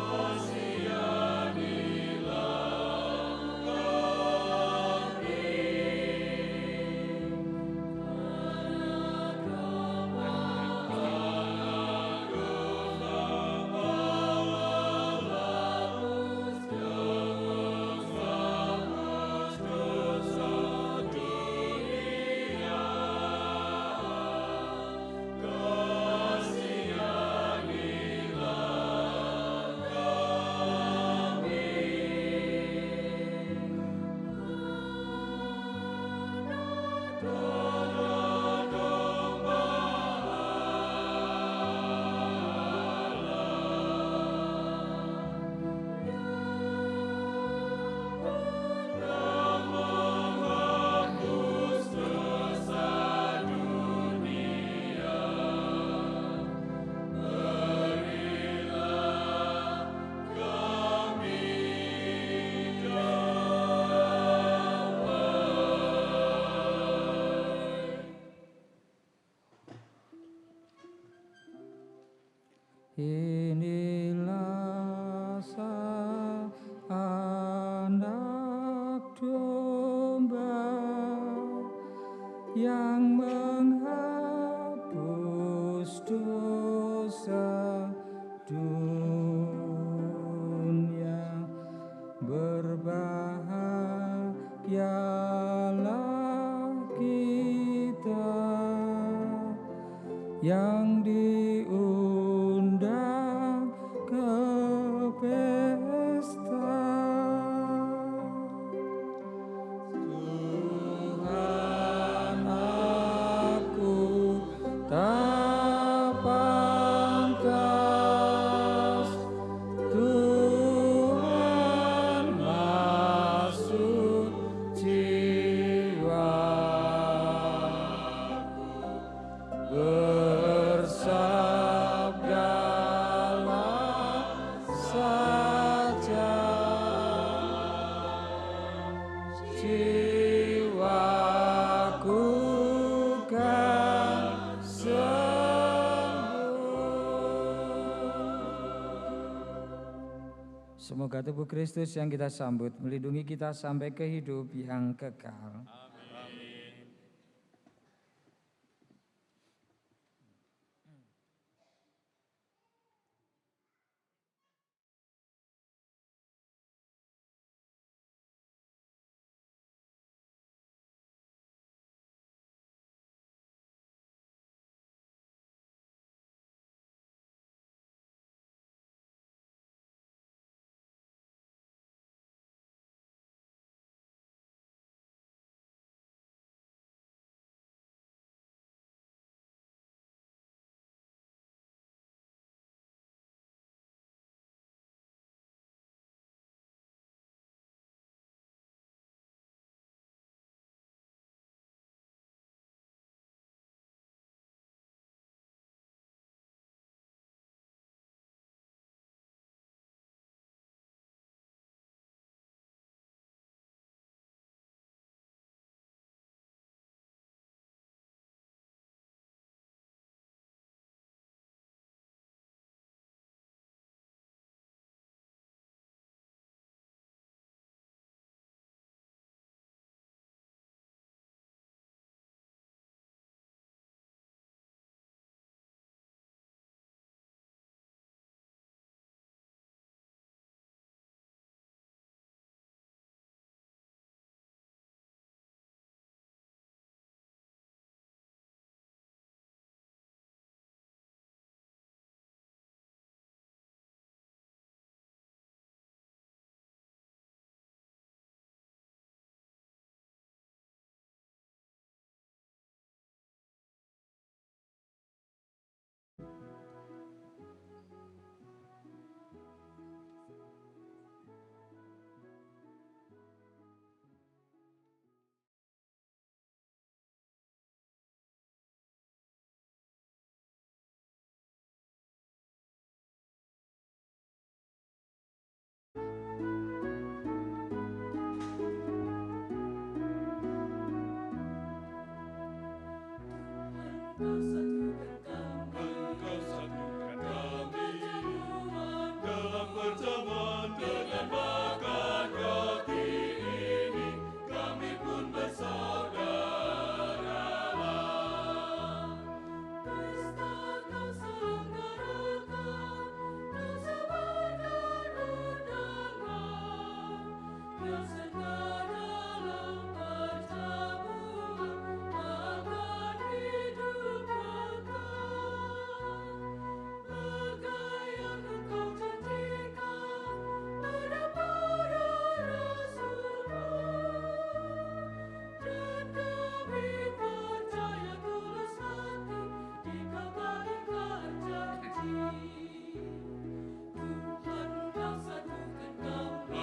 Kasihan yang menghapus dosa dunia. Berbahagialah kita yang diundang ke pesta. Tuhan, aku tak pantas, Tuhan masuk jiwaku, bersabdalah saja, jiwaku kan sembuh. Semoga tubuh Kristus yang kita sambut melindungi kita sampai ke hidup yang kekal.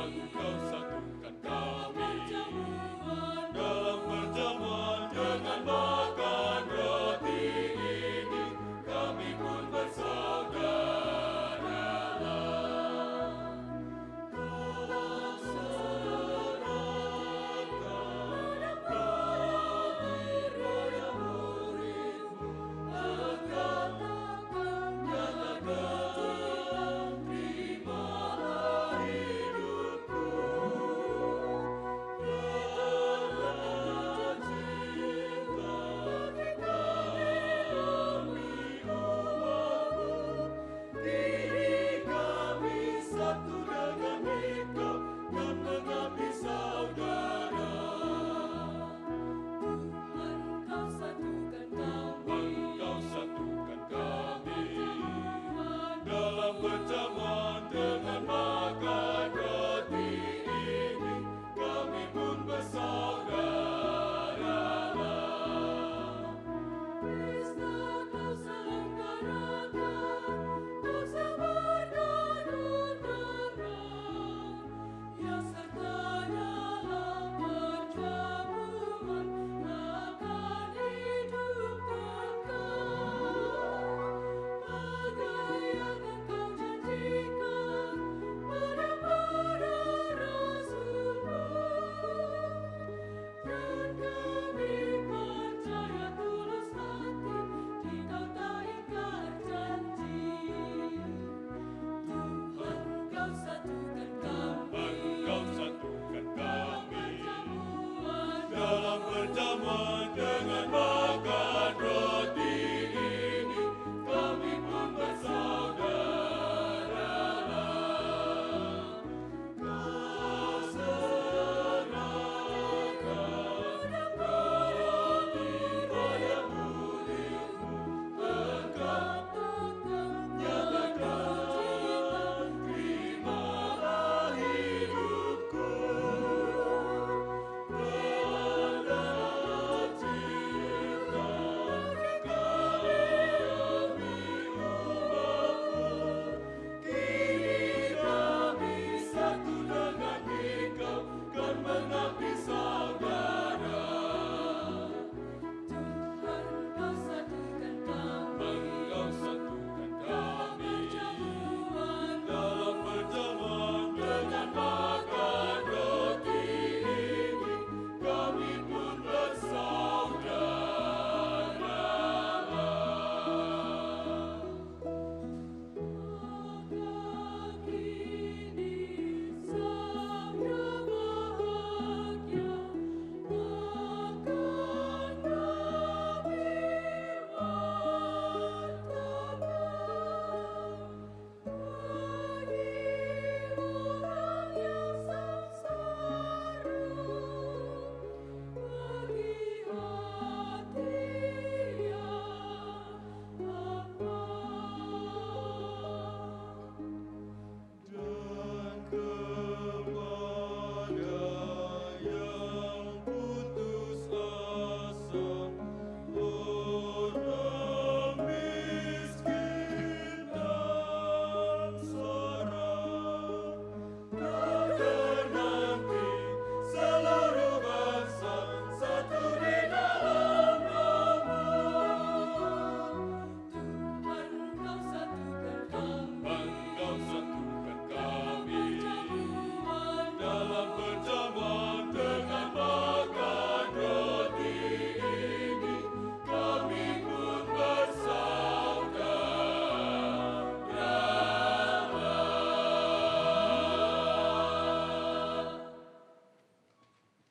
Engkau satukan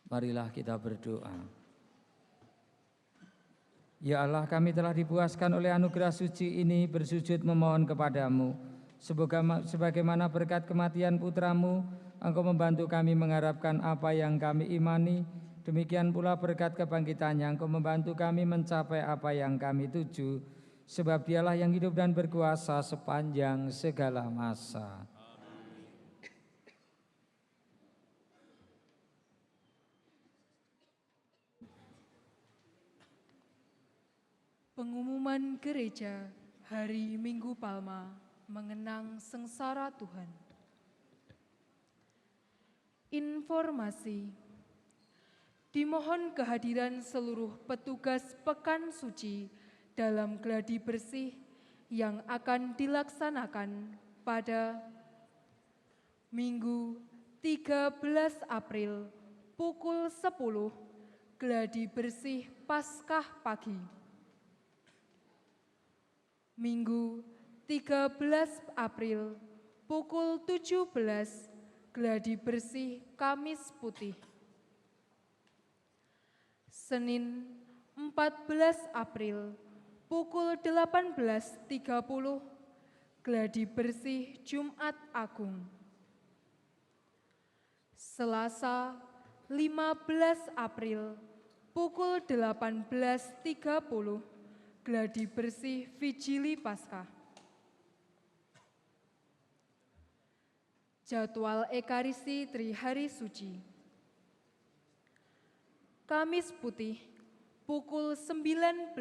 Marilah kita berdoa. Ya Allah, kami telah dipuaskan oleh anugerah suci ini bersujud memohon kepadamu. Sebagaimana berkat kematian putramu, Engkau membantu kami mengharapkan apa yang kami imani. Demikian pula berkat kebangkitannya, Engkau membantu kami mencapai apa yang kami tuju. Sebab Dialah yang hidup dan berkuasa sepanjang segala masa. Pengumuman Gereja Hari Minggu Palma mengenang sengsara Tuhan. Informasi: dimohon kehadiran seluruh petugas Pekan Suci dalam gladi bersih yang akan dilaksanakan pada Minggu 13 April pukul 10, gladi bersih Paskah pagi. Minggu 13 April pukul 17, gladi bersih Kamis Putih. Senin 14 April pukul 18.30, gladi bersih Jumat Agung. Selasa 15 April pukul 18.30, gladi bersih Vigili Paskah. Jadwal Ekaristi Trihari Suci. Kamis Putih pukul 19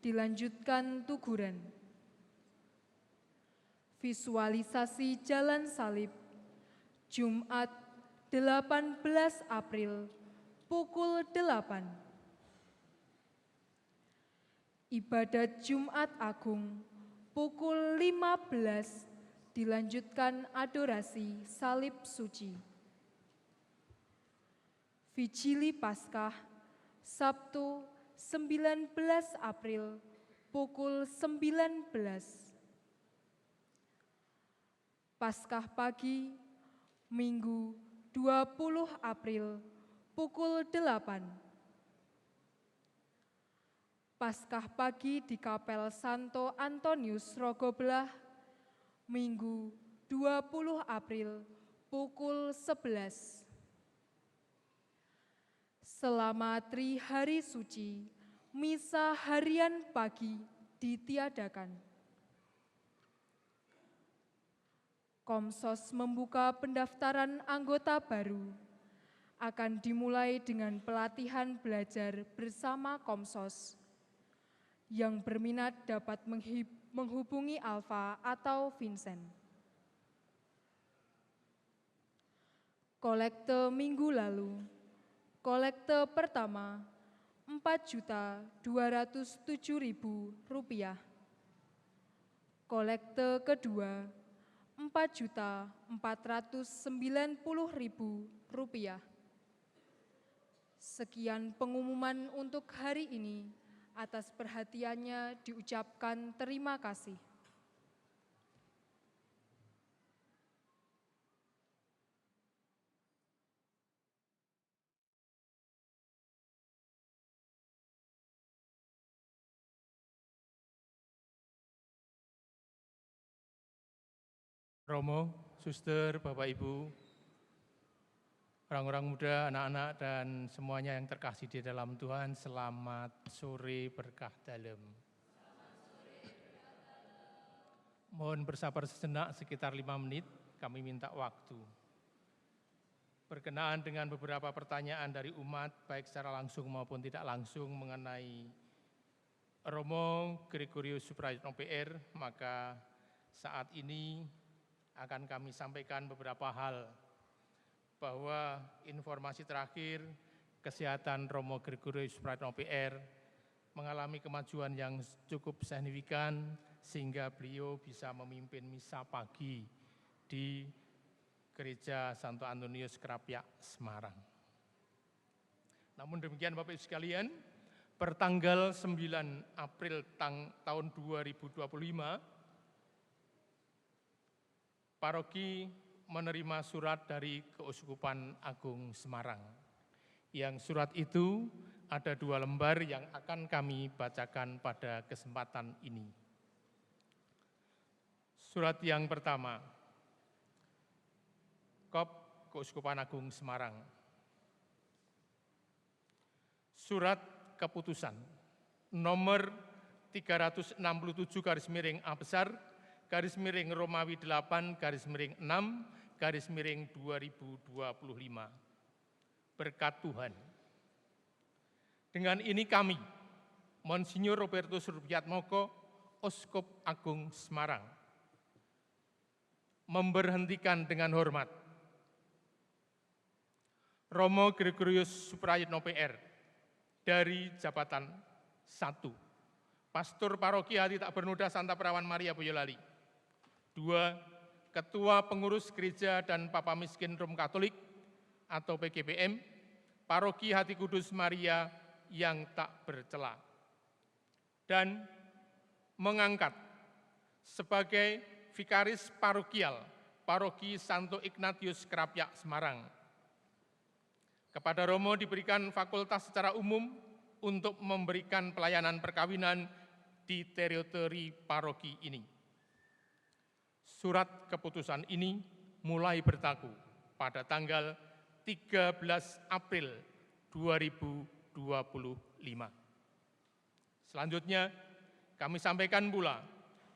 dilanjutkan Tuguran. Visualisasi Jalan Salib Jumat 18 April pukul 8. Ibadat Jumat Agung pukul 15 dilanjutkan adorasi Salib Suci. Vigili Paskah Sabtu 19 April pukul 19. Paskah pagi Minggu 20 April pukul 8. Paskah pagi di Kapel Santo Antonius Rogobelah, Minggu 20 April pukul 11. Selama Trihari Suci, misa harian pagi ditiadakan. Komsos membuka pendaftaran anggota baru. Akan dimulai dengan pelatihan belajar bersama Komsos. Yang berminat dapat menghubungi Alfa atau Vincent. Kolekte minggu lalu. Kolekte pertama Rp4.207.000. Kolekte kedua Rp4.490.000. Sekian pengumuman untuk hari ini. Atas perhatiannya diucapkan terima kasih. Romo, suster, Bapak Ibu, orang-orang muda, anak-anak, dan semuanya yang terkasih di dalam Tuhan, selamat sore berkah dalam. Mohon bersabar sejenak sekitar 5 menit, kami minta waktu. Berkenaan dengan beberapa pertanyaan dari umat, baik secara langsung maupun tidak langsung mengenai Romo Gregorius Suprayitno PR, maka saat ini akan kami sampaikan beberapa hal bahwa informasi terakhir kesehatan Romo Gregorius Suprayitno PR mengalami kemajuan yang cukup signifikan sehingga beliau bisa memimpin misa pagi di Gereja Santo Antonius Kerapiak, Semarang. Namun demikian Bapak Ibu sekalian, pertanggal 9 April tahun 2025, Paroki menerima surat dari Keuskupan Agung Semarang Yang surat itu ada 2 lembar yang akan kami bacakan pada kesempatan ini. Surat yang pertama, KOP Keuskupan Agung Semarang. Surat keputusan nomor 367 garis miring A besar, garis miring Romawi 8, garis miring 6, garis miring 2025. Berkat Tuhan. Dengan ini kami, Monsinyur Robertus Rupiatmoko, Uskup Agung Semarang, memberhentikan dengan hormat Romo Gregorius Suprayitno PR dari jabatan 1. Pastor Paroki Hati Tak Bernoda Santa Perawan Maria Boyolali. 2. Ketua Pengurus Gereja dan Papa Miskin Rom Katolik atau PGPM, Paroki Hati Kudus Maria yang tak bercela. Dan mengangkat sebagai Vikaris Parokial Paroki Santo Ignatius Kerapyak Semarang. Kepada Romo diberikan fakultas secara umum untuk memberikan pelayanan perkawinan di teritori paroki ini. Surat keputusan ini mulai berlaku pada tanggal 13 April 2025. Selanjutnya, kami sampaikan pula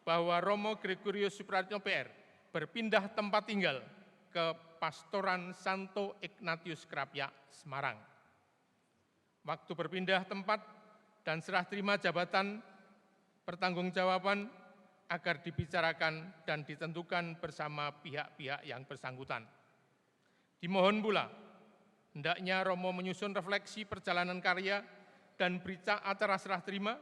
bahwa Romo Gregorius Suprayitno PR berpindah tempat tinggal ke Pastoran Santo Ignatius Kerapyak, Semarang. Waktu berpindah tempat dan serah terima jabatan pertanggungjawaban agar dibicarakan dan ditentukan bersama pihak-pihak yang bersangkutan. Dimohon pula, hendaknya Romo menyusun refleksi perjalanan karya dan berita acara serah terima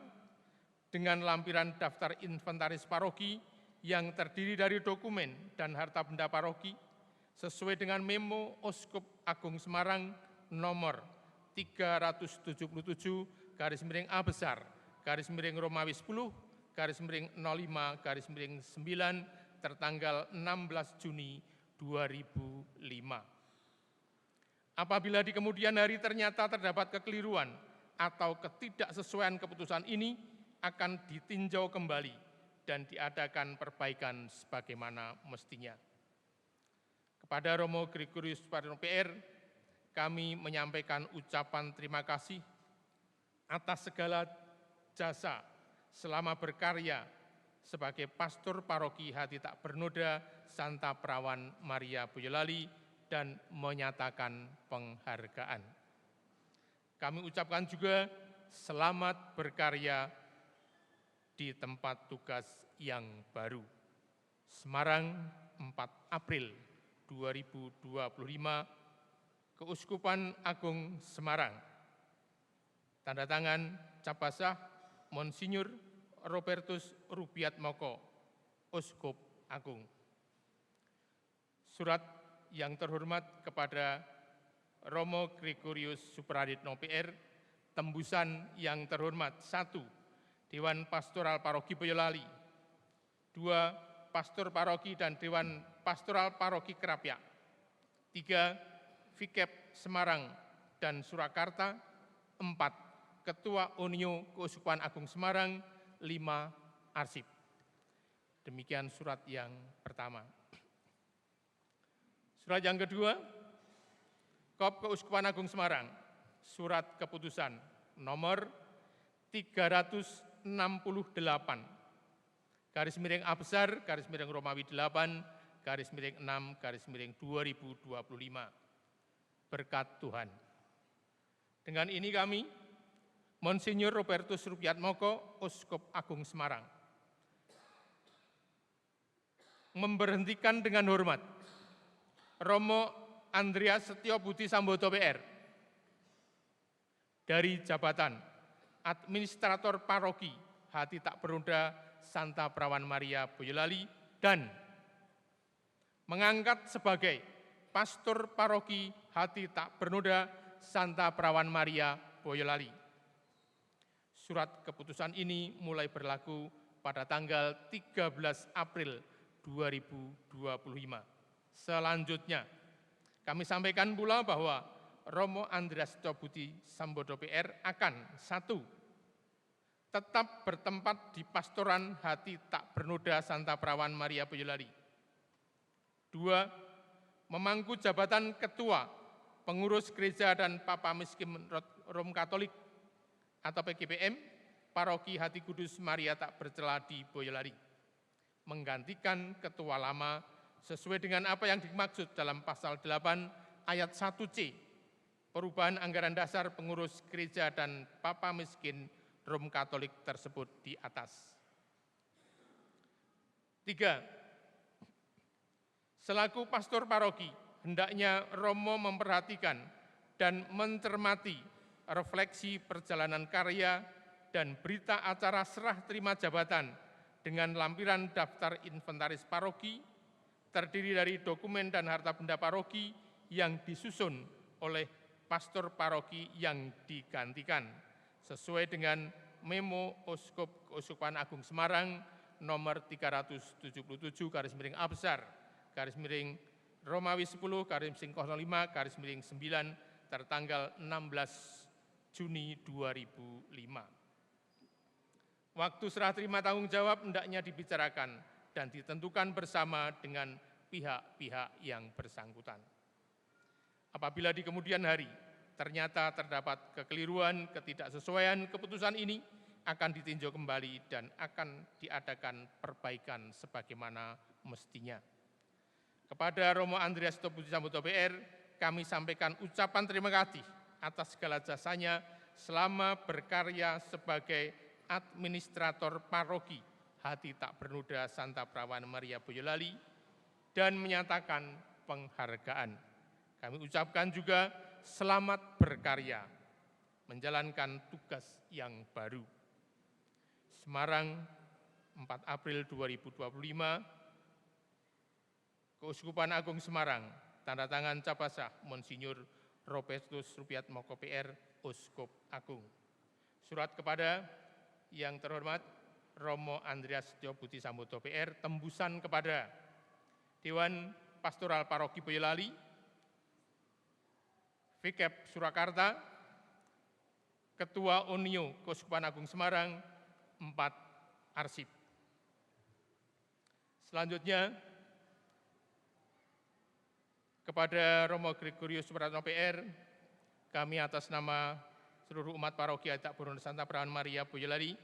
dengan lampiran daftar inventaris paroki yang terdiri dari dokumen dan harta benda paroki sesuai dengan memo Uskup Agung Semarang nomor 377 garis miring A besar, garis miring Romawi 10, garis miring 05, garis miring 9, tertanggal 16 Juni 2005. Apabila di kemudian hari ternyata terdapat kekeliruan atau ketidaksesuaian keputusan ini, akan ditinjau kembali dan diadakan perbaikan sebagaimana mestinya. Kepada Romo Gregorius Suprayitno PR, kami menyampaikan ucapan terima kasih atas segala jasa selama berkarya sebagai pastor paroki Hati Tak Bernoda Santa Perawan Maria Boyolali dan menyatakan penghargaan. Kami ucapkan juga selamat berkarya di tempat tugas yang baru. Semarang, 4 April 2025, Keuskupan Agung Semarang. Tanda tangan cap basah Monsinyur Robertus Rupiatmoko, Uskup Agung. Surat yang terhormat kepada Romo Gregorius Suprayitno PR, tembusan yang terhormat 1. Dewan Pastoral Paroki Boyolali. 2. Pastor Paroki dan Dewan Pastoral Paroki Kerapyak. 3. Vikep Semarang dan Surakarta. 4. Ketua Unio Keuskupan Agung Semarang. 5. Arsip. Demikian surat yang pertama. Surat yang kedua, KOP Keuskupan Agung Semarang, surat keputusan nomor 368, garis miring A besar, garis miring Romawi 8, garis miring 6, garis miring 2025. Berkat Tuhan. Dengan ini kami, Monsinyur Robertus Rupiatmoko, Uskup Agung Semarang, memberhentikan dengan hormat Romo Andreas Setio Budi Sambodo PR dari jabatan Administrator Paroki Hati Tak Bernoda Santa Perawan Maria Boyolali dan mengangkat sebagai Pastor Paroki Hati Tak Bernoda Santa Perawan Maria Boyolali. Surat keputusan ini mulai berlaku pada tanggal 13 April 2025. Selanjutnya, kami sampaikan pula bahwa Romo Andreas Setiobuti Sambodo PR akan 1. Tetap bertempat di Pastoran Hati Tak Bernoda Santa Perawan Maria Boyolali. 2. Memangku jabatan Ketua Pengurus Gereja dan Papa Miskin Rom Katolik atau PGPM Paroki Hati Kudus Maria Tak Bercela di Boyolali. Menggantikan ketua lama sesuai dengan apa yang dimaksud dalam pasal 8 ayat 1C perubahan anggaran dasar pengurus gereja dan Papa Miskin Rom Katolik tersebut di atas. 3. Selaku pastor paroki, hendaknya Romo memperhatikan dan mencermati refleksi perjalanan karya dan berita acara serah terima jabatan dengan lampiran daftar inventaris paroki, terdiri dari dokumen dan harta benda paroki yang disusun oleh pastor paroki yang digantikan, sesuai dengan memo Uskup Keuskupan Agung Semarang nomor 377/Absar, Romawi 10/05/9 tertanggal 16 Juni 2005. Waktu serah terima tanggung jawab hendaknya dibicarakan dan ditentukan bersama dengan pihak-pihak yang bersangkutan. Apabila di kemudian hari ternyata terdapat kekeliruan, ketidaksesuaian keputusan ini akan ditinjau kembali dan akan diadakan perbaikan sebagaimana mestinya. Kepada Romo Andreas Setiobuti Sambodo PR, kami sampaikan ucapan terima kasih atas segala jasanya selama berkarya sebagai administrator paroki Hati Tak Bernoda Santa Perawan Maria Boyolali dan menyatakan penghargaan. Kami ucapkan juga selamat berkarya, menjalankan tugas yang baru. Semarang, 4 April 2025, Keuskupan Agung Semarang, tanda tangan Capasah Monsinyur Robertus Rupiatmoko PR, Uskup Agung. Surat kepada yang terhormat Romo Andreas Setiobuti Sambodo PR, tembusan kepada Dewan Pastoral Paroki Boyolali, VKEP Surakarta, Ketua Unio Keuskupan Agung Semarang, 4 Arsip. Selanjutnya, kepada Romo Gregorius Supratno PR, kami atas nama seluruh umat paroki Hati Tak Bernoda Santa Perawan Maria Boyolali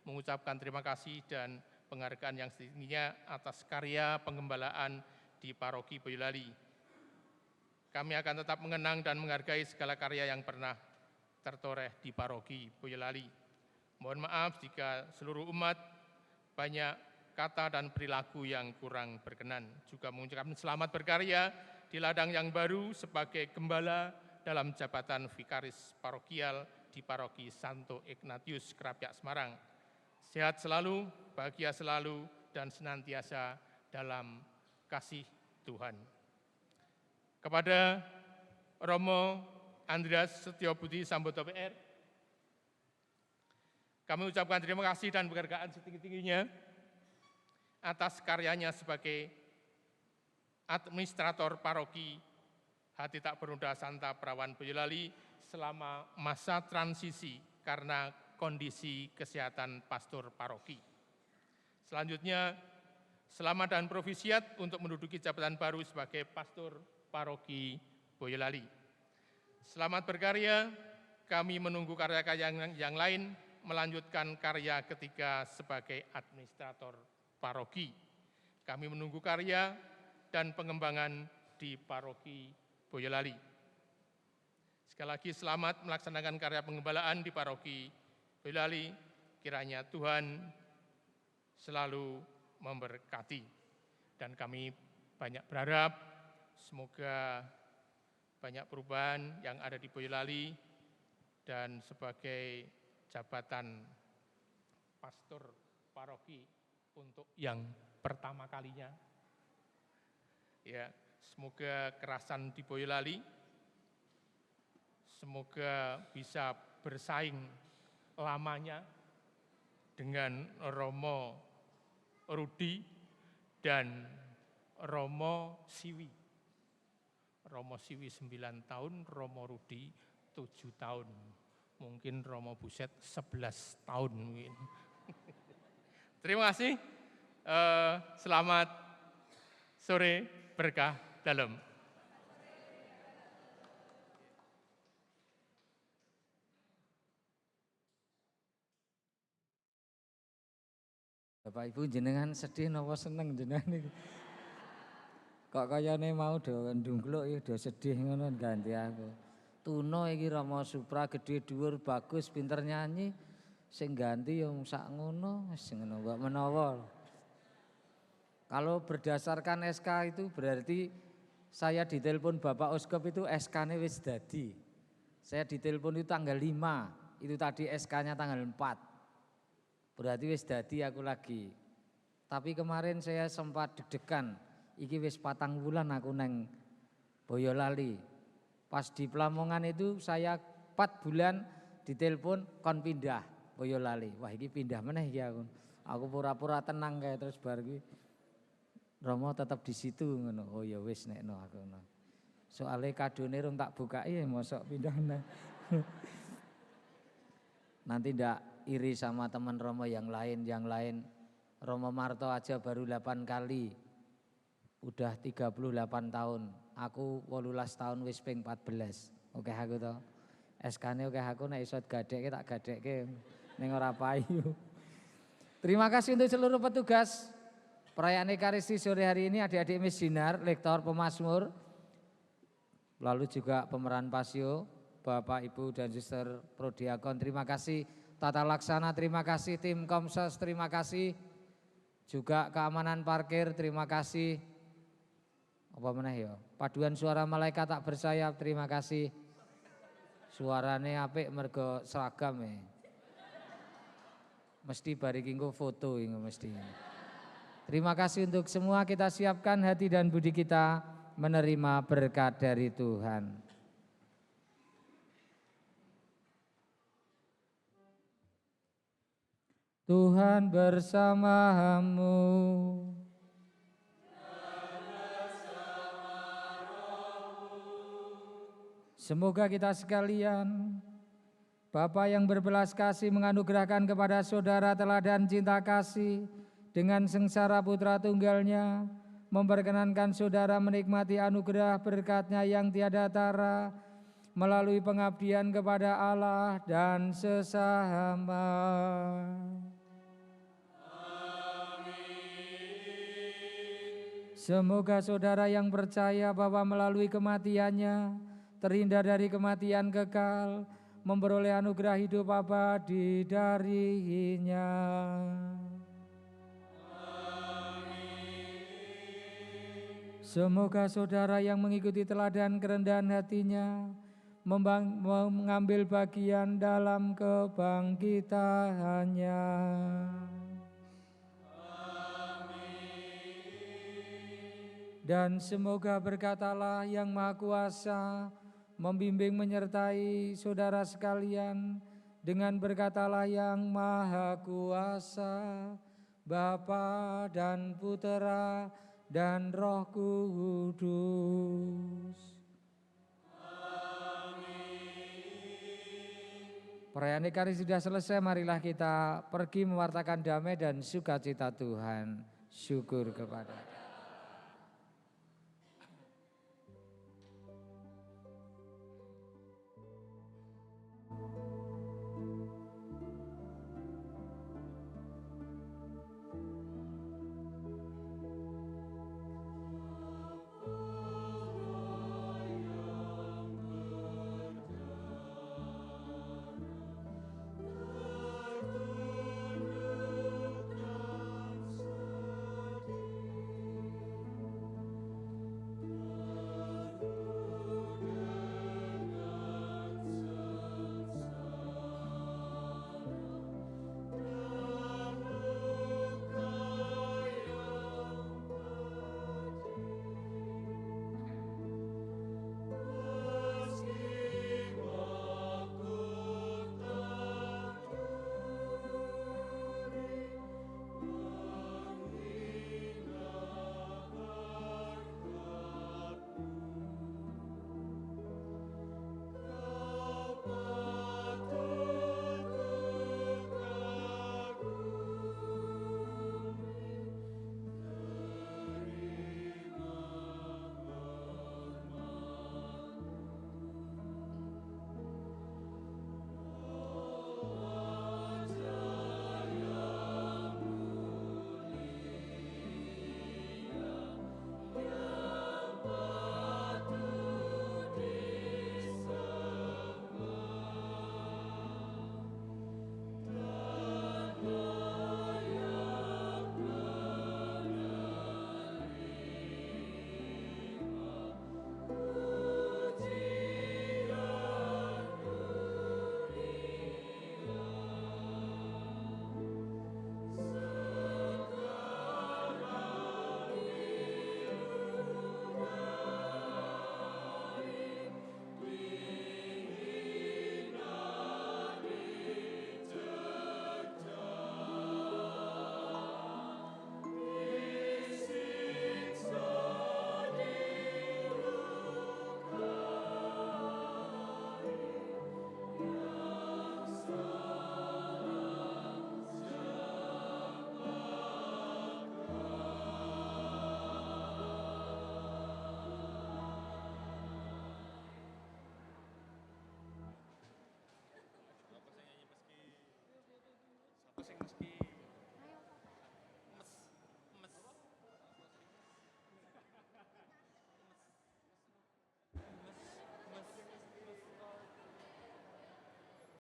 mengucapkan terima kasih dan penghargaan yang setingginya atas karya pengembalaan di paroki Boyolali. Kami akan tetap mengenang dan menghargai segala karya yang pernah tertoreh di paroki Boyolali. Mohon maaf jika seluruh umat banyak kata dan perilaku yang kurang berkenan. Juga mengucapkan selamat berkarya di ladang yang baru sebagai gembala dalam jabatan vikaris parokial di paroki Santo Ignatius Kerapiak Semarang. Sehat selalu, bahagia selalu, dan senantiasa dalam kasih Tuhan. Kepada Romo Andreas Setiobuti Sambodo PR, kami ucapkan terima kasih dan penghargaan setinggi-tingginya atas karyanya sebagai administrator paroki Hati Tak Bernoda Santa Perawan Boyolali selama masa transisi karena kondisi kesehatan pastor paroki. Selanjutnya, selamat dan provisiat untuk menduduki jabatan baru sebagai pastor paroki Boyolali. Selamat berkarya, kami menunggu karya-karya yang lain melanjutkan karya ketiga sebagai administrator paroki. Kami menunggu karya dan pengembangan di paroki Boyolali. Sekali lagi selamat melaksanakan karya pengembalaan di paroki Boyolali. Kiranya Tuhan selalu memberkati. Dan kami banyak berharap semoga banyak perubahan yang ada di Boyolali dan sebagai jabatan pastor paroki untuk yang pertama kalinya. Ya, semoga kerasan di Boyolali, semoga bisa bersaing lamanya dengan Romo Rudi dan Romo Siwi Romo Siwi 9 tahun, Romo Rudi 7 tahun. Mungkin Romo Buset 11 tahun mungkin. Terima kasih. Selamat sore, berkah dalam. Bapak Ibu jenengan sedih napa seneng jenengan iki? Kok kayane mau do ndungkluk ya do sedih ngono ganti aku. Tuna iki Rama Supra gede dhuwur bagus pinter nyanyi. Sing ganti ya sak ngono wis ngono mbok menawa. Kalau berdasarkan SK itu berarti saya ditelepon Bapak Uskup itu SK-nya wis dadi. Saya ditelepon itu tanggal 5, itu tadi SK-nya tanggal 4. Berarti wis dadi aku lagi. Tapi kemarin saya sempat deg-degan. Iki wis 4 bulan aku neng Boyolali. Pas di Pelamongan itu saya 4 bulan ditelepon kon pindah Boyolali. Wah iki pindah meneh iki aku. Aku pura-pura tenang kayak terus bar iki Romo tetap di situ ngono. Oh ya wis nekno aku ngono. Soale kadone rung tak bukai ya mosok pindah meneh. Nanti ndak iri sama teman Romo yang lain. Romo Marto aja baru 8 kali. Udah 38 tahun. Aku 18 tahun wis ping 14. Oke aku to. SK-ne oke aku nek iso gadekke tak gadekke ning ora payu. Terima kasih untuk seluruh petugas perayaan Ekaristi sore hari ini, adik-adik misinar, lektor, pemazmur, lalu juga pemeran pasio, Bapak, Ibu, dan Suster Prodiakon. Terima kasih tata laksana, terima kasih tim Komsos, terima kasih juga keamanan parkir, terima kasih apa meneh ya, paduan suara malaikat tak bersayap, terima kasih suarane apik mergo seragam ya, mesti bariki engko foto ini mesti. Terima kasih untuk semua, kita siapkan hati dan budi kita menerima berkat dari Tuhan. Tuhan bersamamu. Semoga kita sekalian, Bapa yang berbelas kasih menganugerahkan kepada saudara teladan cinta kasih dengan sengsara putra tunggalnya, memperkenankan saudara menikmati anugerah berkatnya yang tiada tara, melalui pengabdian kepada Allah dan sesama. Semoga saudara yang percaya bahwa melalui kematiannya terhindar dari kematian kekal, memperoleh anugerah hidup abadi darinya. Semoga saudara yang mengikuti teladan kerendahan hatinya mengambil bagian dalam kebangkitannya. Dan semoga berkat Allah yang Maha Kuasa membimbing menyertai saudara sekalian dengan berkat Allah yang Maha Kuasa, Bapa dan Putera dan Roh Kudus. Perayaan Ekaristi sudah selesai, marilah kita pergi mewartakan damai dan sukacita Tuhan. Syukur kepada